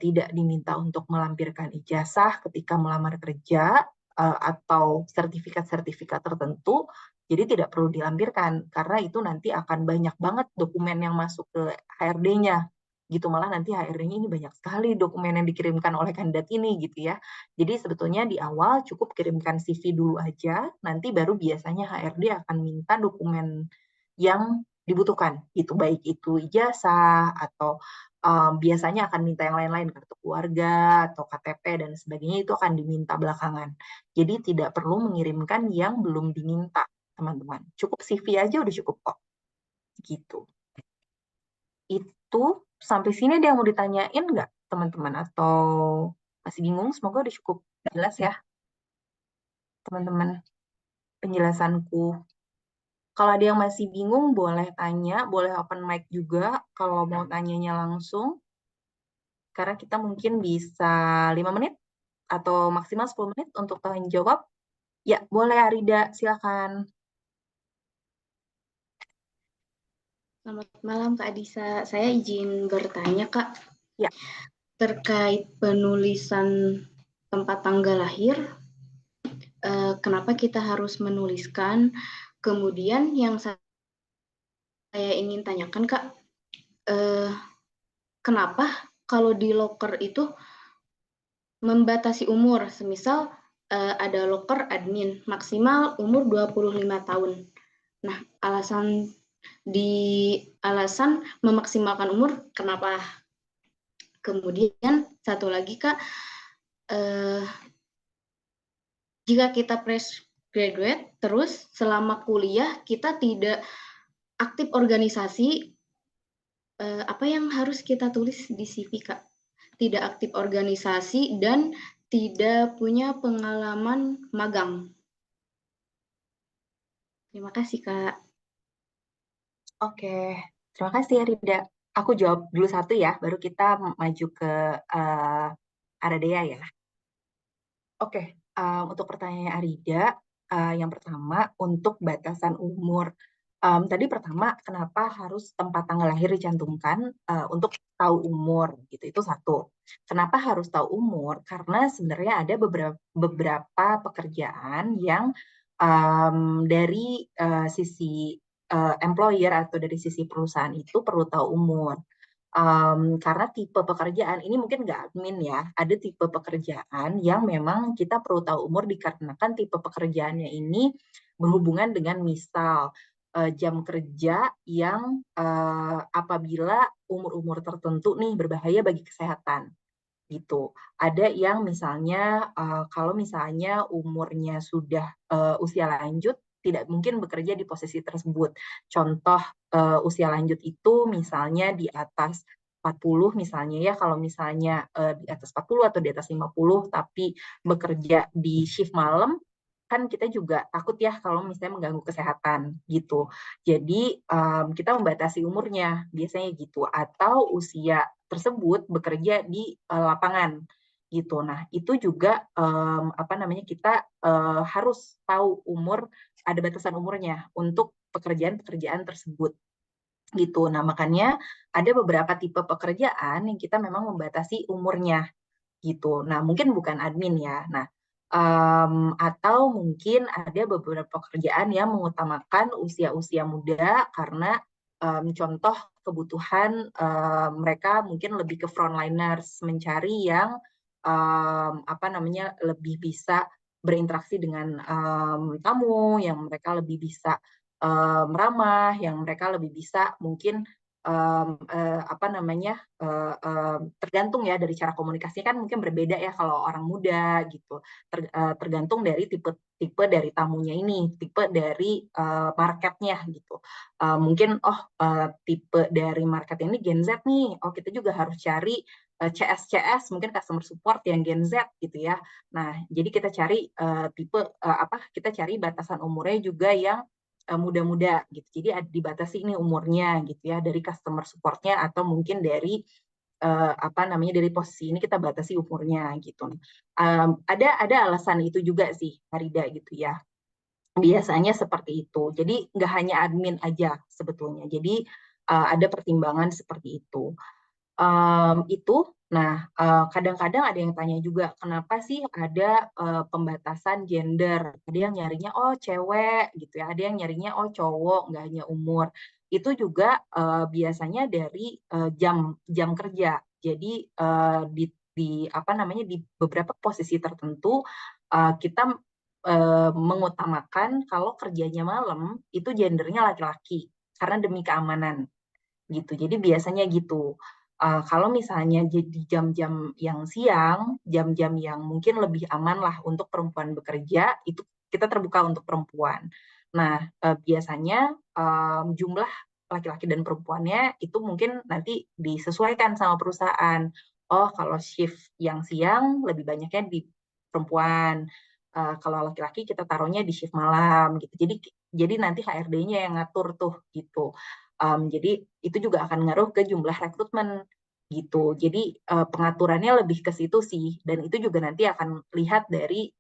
tidak diminta untuk melampirkan ijazah ketika melamar kerja atau sertifikat-sertifikat tertentu, jadi tidak perlu dilampirkan karena itu nanti akan banyak banget dokumen yang masuk ke HRD-nya gitu, malah nanti HRD-nya ini banyak sekali dokumen yang dikirimkan oleh kandidat ini gitu ya. Jadi sebetulnya di awal cukup kirimkan CV dulu aja, nanti baru biasanya HRD akan minta dokumen yang dibutuhkan gitu, baik itu ijazah atau biasanya akan minta yang lain-lain, kartu keluarga atau KTP dan sebagainya, itu akan diminta belakangan. Jadi tidak perlu mengirimkan yang belum diminta, teman-teman. Cukup CV aja udah cukup kok. Gitu. Itu sampai sini ada yang mau ditanyain nggak, teman-teman? Atau masih bingung? Semoga udah cukup jelas ya, teman-teman, penjelasanku. Kalau ada yang masih bingung, boleh tanya, boleh open mic juga kalau mau tanyanya langsung. Karena kita mungkin bisa 5 menit atau maksimal 10 menit untuk tanya jawab. Ya, boleh Arida, silakan. Selamat malam Kak Adisa, saya izin bertanya Kak. Ya. Terkait penulisan tempat tanggal lahir, kenapa kita harus menuliskan? Kemudian yang saya ingin tanyakan Kak, kenapa kalau di loker itu membatasi umur, semisal ada loker admin maksimal umur 25 tahun. Nah, alasan memaksimalkan umur kenapa? Kemudian satu lagi Kak, jika kita fresh graduate terus selama kuliah kita tidak aktif organisasi, apa yang harus kita tulis di CV Kak? Tidak aktif organisasi dan tidak punya pengalaman magang. Terima kasih Kak. Oke, terima kasih Arida. Aku jawab dulu satu ya, baru kita maju ke Aradea ya. Oke, untuk pertanyaannya Arida, yang pertama untuk batasan umur. Tadi pertama, kenapa harus tempat tanggal lahir dicantumkan untuk tahu umur gitu? Itu satu. Kenapa harus tahu umur? Karena sebenarnya ada beberapa pekerjaan yang dari sisi employer atau dari sisi perusahaan itu perlu tahu umur. Karena tipe pekerjaan ini mungkin nggak admin ya, ada tipe pekerjaan yang memang kita perlu tahu umur dikarenakan tipe pekerjaannya ini berhubungan dengan misal jam kerja yang apabila umur-umur tertentu nih berbahaya bagi kesehatan gitu. Ada yang misalnya kalau misalnya umurnya sudah usia lanjut, tidak mungkin bekerja di posisi tersebut. Contoh usia lanjut itu misalnya di atas 40 misalnya ya, kalau misalnya di atas 40 atau di atas 50 tapi bekerja di shift malam, kan kita juga takut ya kalau misalnya mengganggu kesehatan gitu. Jadi kita membatasi umurnya biasanya gitu, atau usia tersebut bekerja di lapangan gitu. Nah itu juga apa namanya, kita harus tahu umur, ada batasan umurnya untuk pekerjaan-pekerjaan tersebut gitu. Nah makanya ada beberapa tipe pekerjaan yang kita memang membatasi umurnya gitu. Nah, mungkin bukan admin ya. Nah, atau mungkin ada beberapa pekerjaan yang mengutamakan usia-usia muda karena contoh kebutuhan mereka mungkin lebih ke frontliners, mencari yang apa namanya, lebih bisa berinteraksi dengan tamu, yang mereka lebih bisa ramah, yang mereka lebih bisa mungkin apa namanya, tergantung ya dari cara komunikasinya, kan mungkin berbeda ya kalau orang muda gitu. Tergantung dari tipe dari tamunya ini, tipe dari marketnya gitu. Mungkin tipe dari market ini Gen Z nih, kita juga harus cari CS mungkin customer support yang Gen Z gitu ya. Nah jadi kita cari kita cari batasan umurnya juga yang muda-muda gitu. Jadi dibatasi ini umurnya gitu ya, dari customer support-nya atau mungkin dari apa namanya, dari posisi ini kita batasi umurnya gitu. Ada alasan itu juga sih, Farida gitu ya. Biasanya seperti itu. Jadi nggak hanya admin aja sebetulnya. Jadi ada pertimbangan seperti itu. Itu. Nah, kadang-kadang ada yang tanya juga, kenapa sih ada pembatasan gender? Ada yang nyarinya cewek gitu ya, ada yang nyarinya cowok, nggak hanya umur. Itu juga biasanya dari jam kerja. Jadi di apa namanya, di beberapa posisi tertentu kita mengutamakan kalau kerjanya malam itu gendernya laki-laki karena demi keamanan gitu. Jadi biasanya gitu. Kalau misalnya jadi jam-jam yang siang, jam-jam yang mungkin lebih aman lah untuk perempuan bekerja, itu kita terbuka untuk perempuan. Nah, biasanya jumlah laki-laki dan perempuannya itu mungkin nanti disesuaikan sama perusahaan. Oh, kalau shift yang siang lebih banyaknya di perempuan. Kalau laki-laki kita taruhnya di shift malam gitu. Jadi nanti HRD-nya yang ngatur tuh gitu. Jadi itu juga akan ngaruh ke jumlah rekrutmen gitu. Jadi pengaturannya lebih ke situ sih, dan itu juga nanti akan lihat dari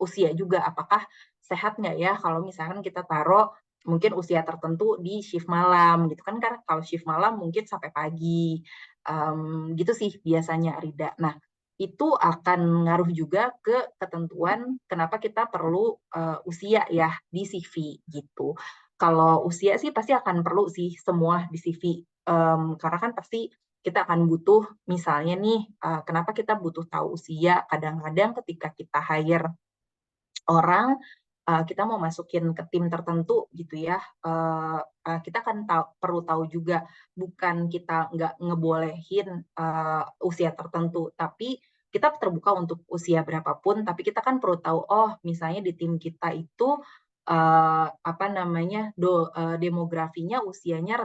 usia juga, apakah sehat nggak ya kalau misalkan kita taruh mungkin usia tertentu di shift malam gitu kan, karena kalau shift malam mungkin sampai pagi gitu sih biasanya, Rida. Nah itu akan ngaruh juga ke ketentuan kenapa kita perlu usia ya di CV gitu. Kalau usia sih pasti akan perlu sih semua di CV, karena kan pasti kita akan butuh, misalnya nih, kenapa kita butuh tahu usia, kadang-kadang ketika kita hire orang, kita mau masukin ke tim tertentu gitu ya, kita kan perlu tahu juga, bukan kita nggak ngebolehin usia tertentu, tapi kita terbuka untuk usia berapapun, tapi kita kan perlu tahu, misalnya di tim kita itu apa namanya, demografinya usianya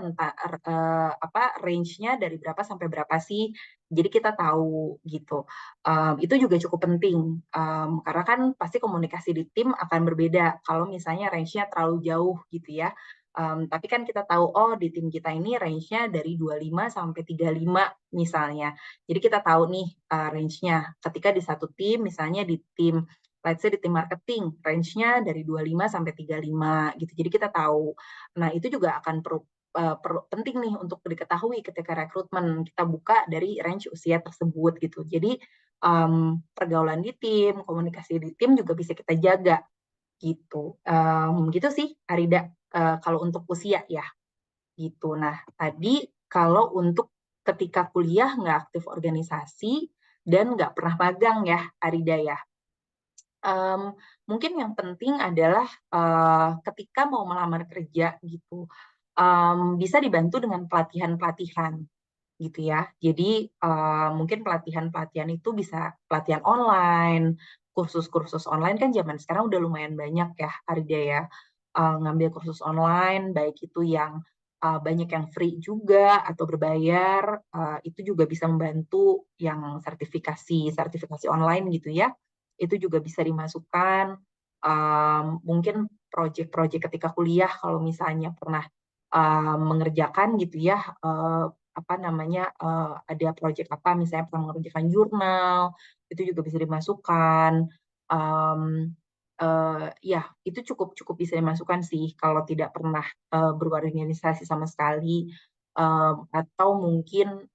range-nya dari berapa sampai berapa sih, jadi kita tahu gitu. Itu juga cukup penting, karena kan pasti komunikasi di tim akan berbeda kalau misalnya range-nya terlalu jauh gitu ya. Tapi kan kita tahu, di tim kita ini range-nya dari 25 sampai 35 misalnya. Jadi kita tahu nih range-nya. Ketika di satu tim, misalnya di tim, let's say di tim marketing, range-nya dari 25 sampai 35 gitu. Jadi kita tahu. Nah, itu juga akan penting nih untuk diketahui ketika rekrutmen, kita buka dari range usia tersebut gitu. Jadi pergaulan di tim, komunikasi di tim juga bisa kita jaga gitu. Gitu sih, Arida, kalau untuk usia ya gitu. Nah, tadi kalau untuk ketika kuliah nggak aktif organisasi dan nggak pernah magang ya, Arida ya. Mungkin yang penting adalah ketika mau melamar kerja gitu, bisa dibantu dengan pelatihan-pelatihan gitu ya. Jadi mungkin pelatihan-pelatihan itu bisa pelatihan online, kursus-kursus online kan zaman sekarang udah lumayan banyak ya, Arida ya. Ngambil kursus online, baik itu yang banyak yang free juga atau berbayar, itu juga bisa membantu yang sertifikasi online gitu ya. Itu juga bisa dimasukkan. Mungkin proyek-proyek ketika kuliah kalau misalnya pernah mengerjakan gitu ya, apa namanya, ada proyek apa misalnya pernah mengerjakan jurnal, itu juga bisa dimasukkan. Um, ya itu cukup cukup bisa dimasukkan sih kalau tidak pernah berorganisasi sama sekali. Atau mungkin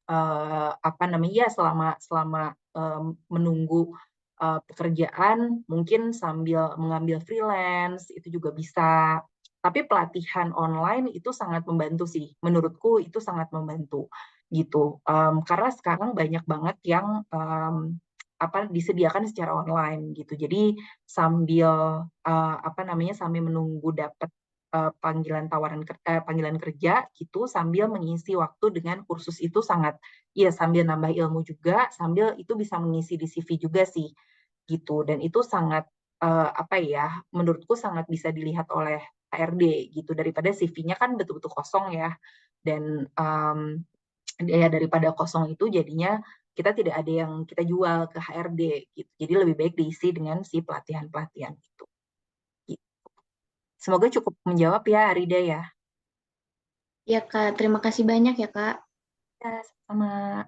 apa namanya ya selama selama menunggu pekerjaan mungkin sambil mengambil freelance itu juga bisa. Tapi pelatihan online itu sangat membantu sih, menurutku itu sangat membantu gitu. Karena sekarang banyak banget yang apa disediakan secara online gitu. Jadi sambil apa namanya sambil menunggu dapat panggilan kerja gitu sambil mengisi waktu dengan kursus itu sangat ya sambil nambah ilmu juga sambil itu bisa mengisi di CV juga sih gitu dan itu sangat apa ya menurutku sangat bisa dilihat oleh HRD gitu daripada CV-nya kan betul-betul kosong ya dan ya daripada kosong itu jadinya kita tidak ada yang kita jual ke HRD gitu jadi lebih baik diisi dengan si pelatihan-pelatihan itu. Gitu. Semoga cukup menjawab ya Arida ya. Ya Kak, terima kasih banyak ya Kak. Ya, sama.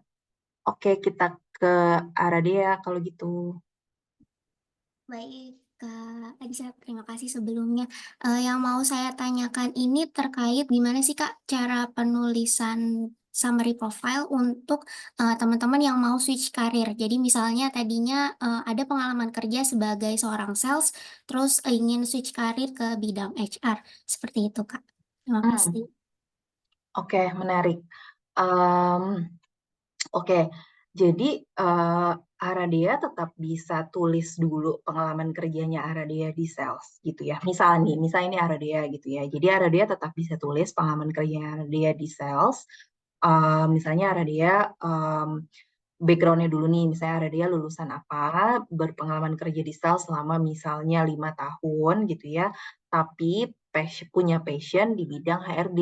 Oke, kita ke Aradea kalau gitu. Baik, Kak Adisa, terima kasih sebelumnya. Yang mau saya tanyakan ini terkait gimana sih Kak cara penulisan summary profile untuk teman-teman yang mau switch karir. Jadi misalnya tadinya ada pengalaman kerja sebagai seorang sales, terus ingin switch karir ke bidang HR. Seperti itu Kak. Terima kasih. Oke, menarik. Um, Oke, jadi Aradea tetap bisa tulis dulu pengalaman kerjanya Aradea di sales gitu ya. Misalnya ini Aradea gitu ya. Jadi Aradea tetap bisa tulis pengalaman kerjanya Aradea di sales. Misalnya Aradea background-nya dulu nih, misalnya Aradea lulusan apa, berpengalaman kerja di sales selama misalnya 5 tahun gitu ya, tapi punya passion di bidang HRD.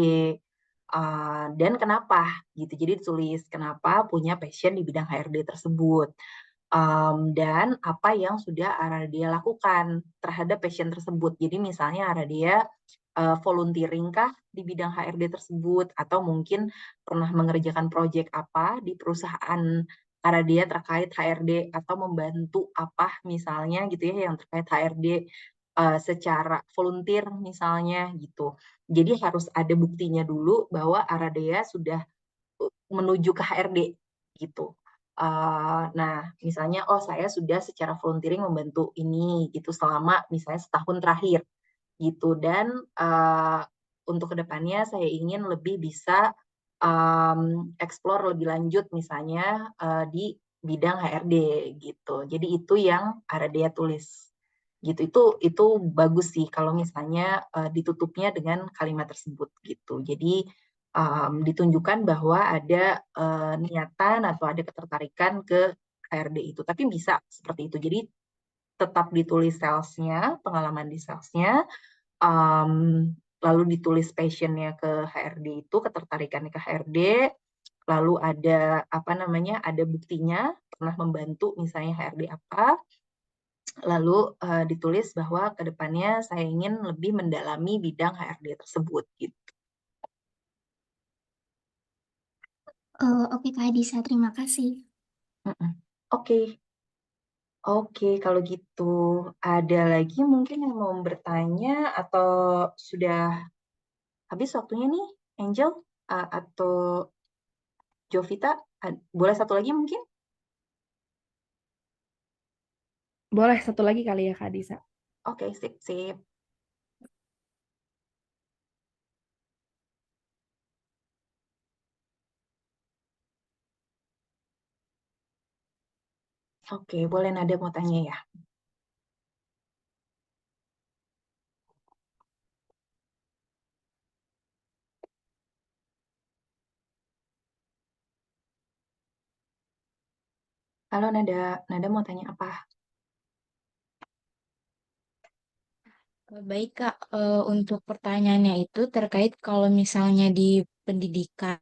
Dan kenapa gitu. Jadi ditulis kenapa punya passion di bidang HRD tersebut. Dan apa yang sudah Aradia lakukan terhadap passion tersebut. Jadi misalnya Aradia volunteering kah di bidang HRD tersebut atau mungkin pernah mengerjakan proyek apa di perusahaan Aradia terkait HRD atau membantu apa misalnya gitu ya yang terkait HRD secara volunteer misalnya gitu. Jadi harus ada buktinya dulu bahwa Aradea sudah menuju ke HRD gitu. Nah, misalnya, oh saya sudah secara volunteering membantu ini gitu selama misalnya setahun terakhir gitu. Dan untuk kedepannya saya ingin lebih bisa explore lebih lanjut misalnya di bidang HRD gitu. Jadi itu yang Aradea tulis gitu. Itu bagus sih kalau misalnya ditutupnya dengan kalimat tersebut gitu. Jadi ditunjukkan bahwa ada niatan atau ada ketertarikan ke HRD itu. Tapi bisa seperti itu. Jadi tetap ditulis salesnya, pengalaman di salesnya, lalu ditulis passionnya ke HRD itu, ketertarikannya ke HRD, lalu ada apa namanya, ada buktinya pernah membantu misalnya HRD apa, lalu ditulis bahwa ke depannya saya ingin lebih mendalami bidang HRD tersebut gitu. Oke Kak Adisa, terima kasih. Oke. Oke, kalau gitu ada lagi mungkin yang mau bertanya atau sudah habis waktunya nih, Angel atau Jovita? Boleh satu lagi mungkin? Boleh satu lagi kali ya Kak Disa. Oke, sip, sip. Oke, boleh Nada mau tanya ya? Halo Nada, Nada mau tanya apa? Baik, Kak. Untuk pertanyaannya itu terkait kalau misalnya di pendidikan.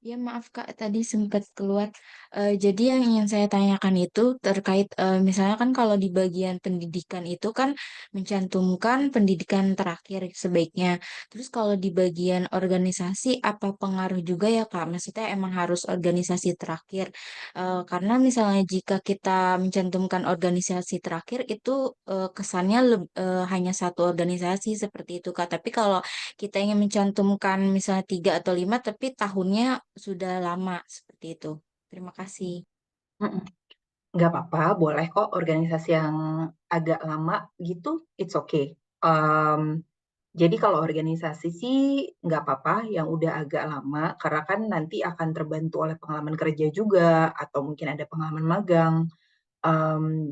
Ya, maaf Kak, tadi sempat keluar. Jadi yang ingin saya tanyakan itu terkait misalnya kan kalau di bagian pendidikan itu kan mencantumkan pendidikan terakhir sebaiknya. Terus kalau di bagian organisasi apa pengaruh juga ya Kak? Maksudnya emang harus organisasi terakhir. Karena misalnya jika kita mencantumkan organisasi terakhir itu kesannya hanya satu organisasi seperti itu Kak. Tapi kalau kita ingin mencantumkan misalnya 3 atau 5, tapi tahunnya sudah lama seperti itu. Terima kasih. Mm-mm. Nggak apa-apa, boleh kok organisasi yang agak lama gitu, it's okay. Jadi kalau organisasi sih nggak apa-apa yang udah agak lama, karena kan nanti akan terbantu oleh pengalaman kerja juga, atau mungkin ada pengalaman magang.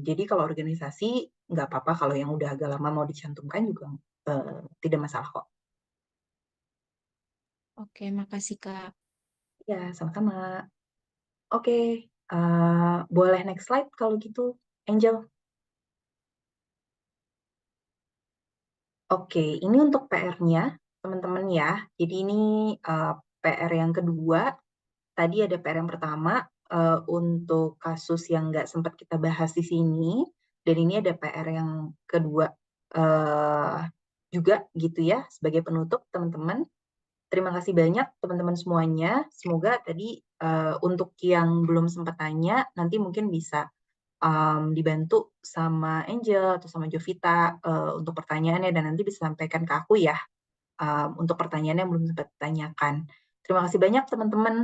Jadi kalau organisasi nggak apa-apa kalau yang udah agak lama mau dicantumkan juga tidak masalah kok. Oke, makasih Kak. Ya, sama-sama. Oke, boleh next slide kalau gitu, Angel. Oke, ini untuk PR-nya, teman-teman ya. Jadi ini PR yang kedua. Tadi ada PR yang pertama untuk kasus yang nggak sempat kita bahas di sini. Dan ini ada PR yang kedua eh, juga gitu ya, sebagai penutup teman-teman. Terima kasih banyak teman-teman semuanya. Semoga tadi untuk yang belum sempat tanya, nanti mungkin bisa dibantu sama Angel atau sama Jovita untuk pertanyaannya dan nanti bisa sampaikan ke aku ya untuk pertanyaan yang belum sempat ditanyakan. Terima kasih banyak teman-teman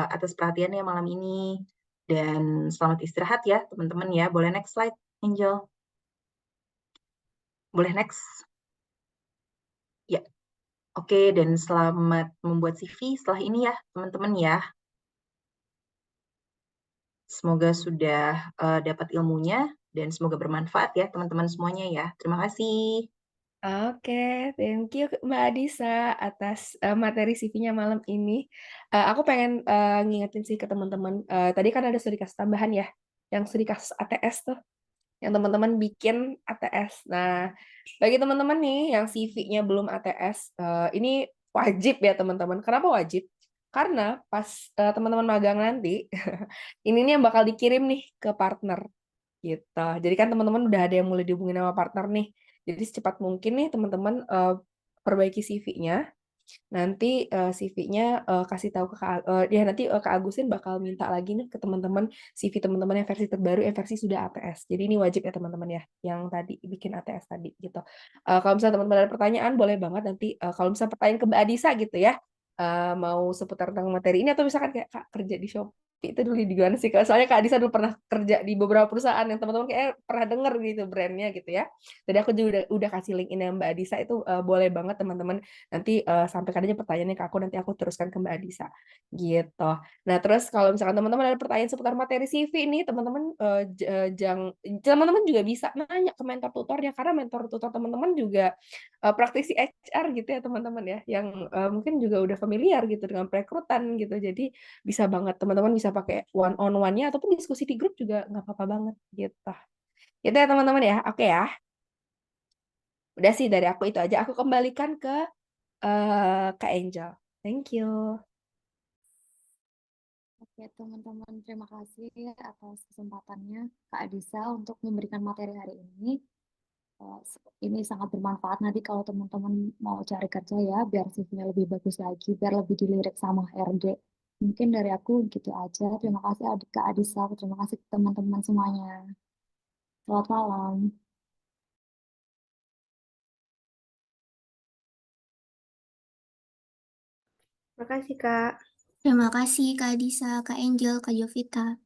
atas perhatiannya malam ini dan selamat istirahat ya teman-teman ya. Boleh next slide, Angel? Boleh next? Ya, oke. Dan selamat membuat CV setelah ini ya teman-teman ya. Semoga sudah dapat ilmunya dan semoga bermanfaat ya teman-teman semuanya ya. Terima kasih. Oke, thank you Mbak Adisa atas materi CV-nya malam ini. Aku pengen ngingetin sih ke teman-teman. Tadi kan ada studi kasus tambahan ya, yang studi kasus ATS tuh, yang teman-teman bikin ATS. Nah, bagi teman-teman nih yang CV-nya belum ATS, ini wajib ya teman-teman. Kenapa wajib? Karena pas teman-teman magang nanti, ini nih yang bakal dikirim nih ke partner gitu. Jadi kan teman-teman udah ada yang mulai dihubungin sama partner nih. Jadi secepat mungkin nih teman-teman perbaiki CV-nya. Nanti CV-nya kasih tahu ke ya nanti Kak Agusin bakal minta lagi nih ke teman-teman CV teman-teman yang versi terbaru yang versi sudah ATS. Jadi ini wajib ya teman-teman ya yang tadi bikin ATS tadi gitu. Kalau misalnya teman-teman ada pertanyaan boleh banget nanti kalau misalnya pertanyaan ke Mbak Adisa gitu ya. Mau seputar tentang materi ini atau misalkan kayak Kak kerja di Shopee itu dulu di gimana sih Kak? Soalnya Kak Adisa dulu pernah kerja di beberapa perusahaan yang teman-teman kayak pernah denger gitu brandnya gitu ya. Jadi aku juga udah kasih link ini Mbak Adisa itu boleh banget teman-teman nanti sampaikan aja pertanyaannya ke aku nanti aku teruskan ke Mbak Adisa gitu. Nah terus kalau misalkan teman-teman ada pertanyaan seputar materi CV ini teman-teman jangan teman-teman juga bisa nanya ke mentor tutornya karena mentor tutor teman-teman juga praktisi HR gitu ya teman-teman ya yang mungkin juga udah familiar gitu dengan perekrutan gitu jadi bisa banget teman-teman bisa pakai one on one-nya ataupun diskusi di grup juga nggak apa-apa banget gitu. Gitu ya teman-teman ya. Oke ya. Udah sih dari aku itu aja. Aku kembalikan ke Kak Angel. Thank you. Oke, teman-teman, terima kasih atas kesempatannya Kak Adisa untuk memberikan materi hari ini. Ini sangat bermanfaat nanti kalau teman-teman mau cari kerja ya, biar CV-nya lebih bagus lagi, biar lebih dilirik sama HRD. Mungkin dari aku gitu aja. Terima kasih Kak Adisa, terima kasih teman-teman semuanya. Selamat malam. Terima kasih Kak. Terima kasih Kak Disa, Kak Angel, Kak Jovita.